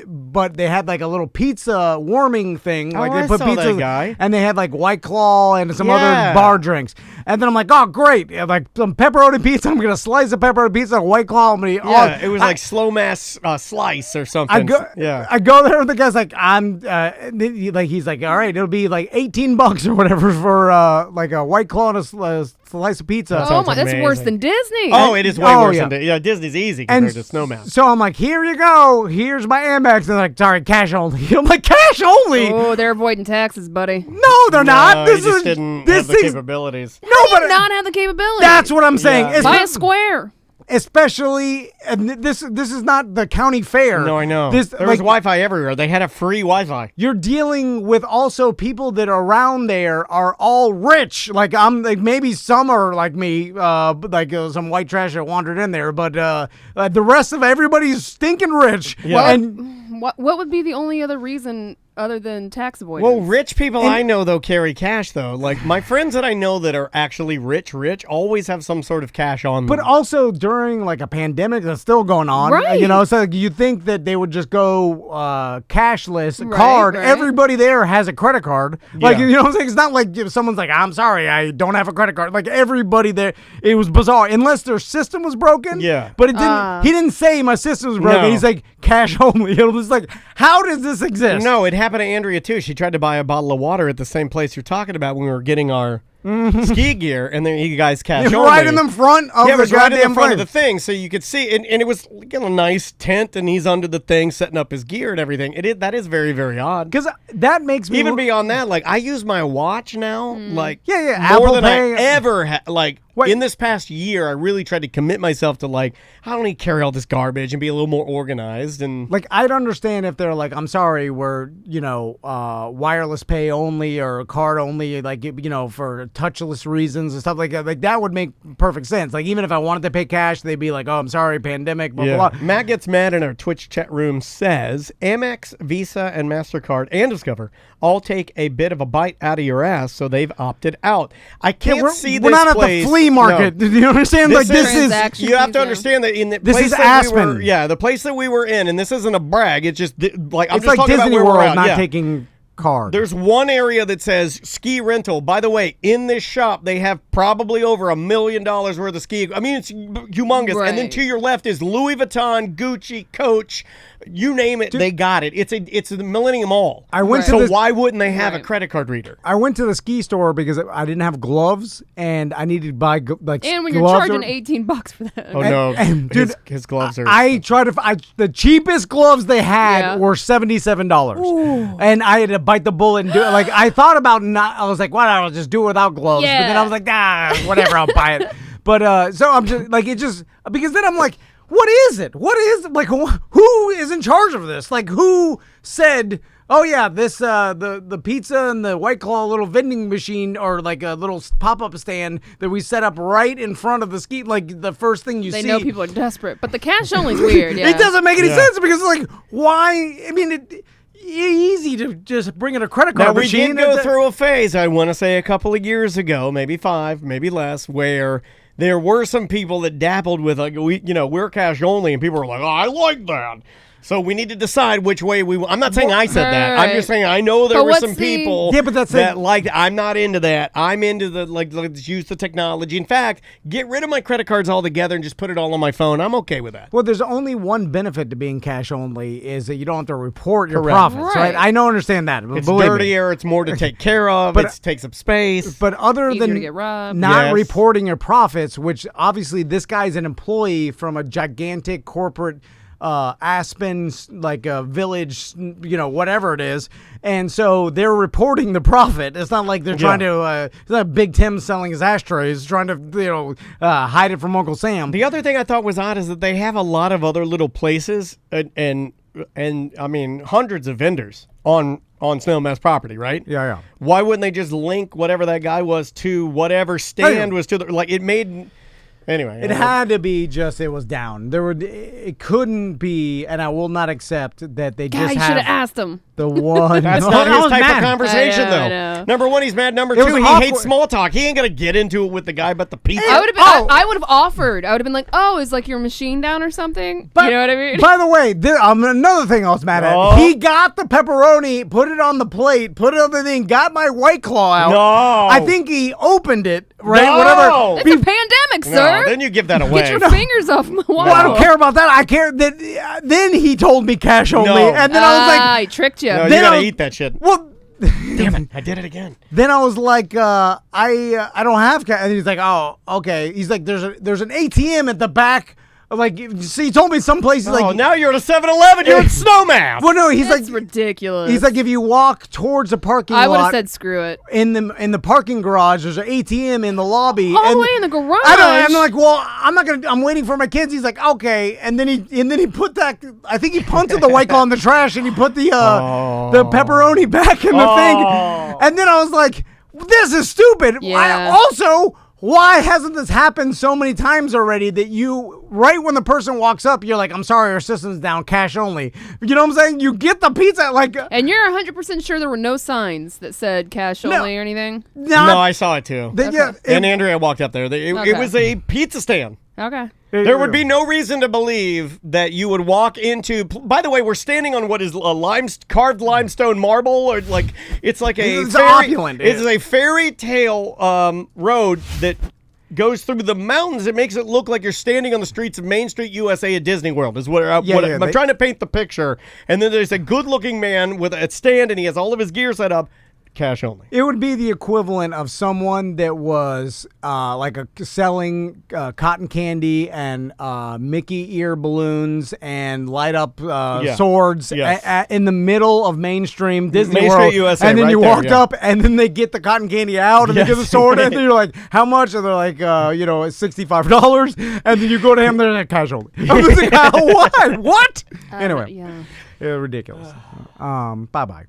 But they had like a little pizza warming thing. Like they put pizza, that guy. And they had like White Claw and some other bar drinks. And then I'm like, oh great, like some pepperoni pizza. I'm gonna slice a pepperoni pizza, a White Claw. I'm gonna eat. It was like slow mass slice or something. I go there, and the guy's like, he's like, all right, it'll be like $18 or whatever for like a White Claw and a slice of pizza. Oh my, that's worse than Disney. Oh, it is way worse than Disney. Yeah, Disney's easy compared to Snowmass. So I'm like, here you go. Here's my Amex. And they're like, sorry, cash only. I'm like, cash only? Oh, they're avoiding taxes, buddy. No, they're not. This didn't have the capabilities. No, but not have the capabilities. That's what I'm saying. Yeah. Buy a square. Especially, and this is not the county fair. No, I know. There was Wi-Fi everywhere. They had a free Wi-Fi. You're dealing with also people that are around there are all rich. Like I'm like maybe some are like me, some white trash that wandered in there, but the rest of everybody's stinking rich. Yeah. And what would be the only other reason other than tax avoidance? Well, rich people I know, though, carry cash, though. Like, my friends that I know that are actually rich, always have some sort of cash on them. But also during, like, a pandemic that's still going on, right. So you think that they would just go cashless, card. Right. Everybody there has a credit card. Like, you know what I'm saying? It's not like if someone's like, I'm sorry, I don't have a credit card. Like, everybody there, it was bizarre. Unless their system was broken. Yeah. But it didn't. He didn't say my system was broken. No. He's like, cash only. It was like, how does this exist? No, it happened to Andrea, too. She tried to buy a bottle of water at the same place you're talking about when we were getting our ski gear, and then you guys cash only. Right in the front of it was the right in the front place. of the thing, so you could see, and it was a nice tent, and he's under the thing setting up his gear and everything. That is very, very odd. Because that makes me... Even beyond that, like, I use my watch now, like, more Apple than Pay. I ever like... What? In this past year, I really tried to commit myself to, like, I don't need to carry all this garbage and be a little more organized. And like, I'd understand if they're like, I'm sorry, we're, wireless pay only or card only, like, for touchless reasons and stuff like that. Like, that would make perfect sense. Like, even if I wanted to pay cash, they'd be like, oh, I'm sorry, pandemic, blah, blah, blah. Matt gets mad in our Twitch chat room, says, Amex, Visa, and MasterCard and Discover all take a bit of a bite out of your ass, so they've opted out. I can't see this We're not place. At the flea market. No. Do you understand? This is you have to understand that in the this place is that Aspen. the place that we were in, and this isn't a brag. It's just like I'm it's just like talking Disney about where World we're at. not taking card. There's one area that says ski rental. By the way, in this shop, they have probably over $1 million worth of ski. I mean, it's humongous. Right. And then to your left is Louis Vuitton, Gucci, Coach. You name it, they got it. It's the Millennium Mall. So why wouldn't they have a credit card reader? I went to the ski store because I didn't have gloves and I needed to buy and when you're charging $18 for that. Oh no, and dude, his gloves are. I tried to. The cheapest gloves they had were $77, and I had to bite the bullet and do it. Like I thought about not. I was like, "What? I'll just do it without gloves." Yeah. But then I was like, whatever, I'll buy it. But so I'm just like because then I'm like, what is it? What is it? Like who is in charge of this? Like who said? Oh yeah, this the pizza and the White Claw little vending machine or like a little pop-up stand that we set up right in front of the ski. Like the first thing you see. They know people are desperate, but the cash only is weird. Yeah. It doesn't make any sense because like why? I mean, easy to just bring in a credit card machine. We did go through a phase. I want to say a couple of years ago, maybe 5, maybe less, where there were some people that dabbled with like we're cash only, and people were like, oh, I like that. So we need to decide which way we. I'm not saying I said that. I'm just saying I know there were some people. Yeah, but that's that like. I'm not into that. I'm into the let's use the technology. In fact, get rid of my credit cards altogether and just put it all on my phone. I'm okay with that. Well, there's only one benefit to being cash only is that you don't have to report your profits, right? I don't understand that. It's dirtier. It's more to take care of. It takes up space. But other Easier than to get robbed. not reporting your profits, which obviously this guy's an employee from a gigantic corporate. Aspen, like a village, whatever it is. And so they're reporting the profit. It's not like they're trying to, it's not Big Tim selling his ashtrays, trying to, hide it from Uncle Sam. The other thing I thought was odd is that they have a lot of other little places and I mean, hundreds of vendors on Snowmass property, right? Yeah. Why wouldn't they just link whatever that guy was to whatever stand was to the, like it made... Anyway, It had to be just it was down. It couldn't be, and I will not accept that they God, just you should have have asked him. the one. That's No, not I his was type mad. of conversation, I though. know. Number one, he's mad. Number It two, was he awkward. hates small talk. He ain't gonna get into it with the guy about the pizza. I would have offered. I would have been like, "Oh, is like your machine down or something?" But, you know what I mean? By the way, another thing I was mad at. No. He got the pepperoni, put it on the plate, put it on the thing, got my White Claw out. No. I think he opened it, right? No. Whatever. It's a pandemic, No, sir. then you give that away. Get your fingers off my Well, I don't care about that. I care that. Then he told me cash only, No. and then I was like, he tricked you. No, you Then gotta I was- eat that shit. "Well." Damn it! I did it again. Then I was like, I don't have cash, and he's like, oh, okay. He's like, there's an ATM at the back. Like, so he told me some places like. Now you're at a 7-Eleven. You're at Snowmass. Well, no, he's That's like ridiculous. He's like, if you walk towards a parking I would have lot said screw it. in the parking garage, there's an ATM in the lobby. All and the way in the garage. I don't. I'm like, well, I'm not gonna. I'm waiting for my kids. He's like, okay, and then he put that. I think he punted the White Claw in the trash, and he put the pepperoni back in the thing. And then I was like, this is stupid. Yeah. Also, why hasn't this happened so many times already that you, right when the person walks up, you're like, I'm sorry, our system's down, cash only. You know what I'm saying? You get the pizza, like. And you're 100% sure there were no signs that said cash only or anything? No, I saw it too. Yeah, And Andrea walked up there. It Okay. was a pizza stand. Okay. There would be no reason to believe that you would walk into. By the way, we're standing on what is a carved limestone marble, or like it's like a It's opulent. It's a fairy tale road that goes through the mountains. It makes it look like you're standing on the streets of Main Street, USA at Disney World. Is what I'm trying to paint the picture. And then there's a good-looking man with a stand, and he has all of his gear set up. Cash only. It would be the equivalent of someone that was selling cotton candy and Mickey ear balloons and light up swords in the middle of mainstream Disney Main World. Street, USA, and then right you there, walked up, and then they get the cotton candy out, and they get the sword, and then you're like, how much? And they're like, it's $65. And then you go to him, they're like, cash only. I was like, what? Anyway, yeah. ridiculous. Bye-bye.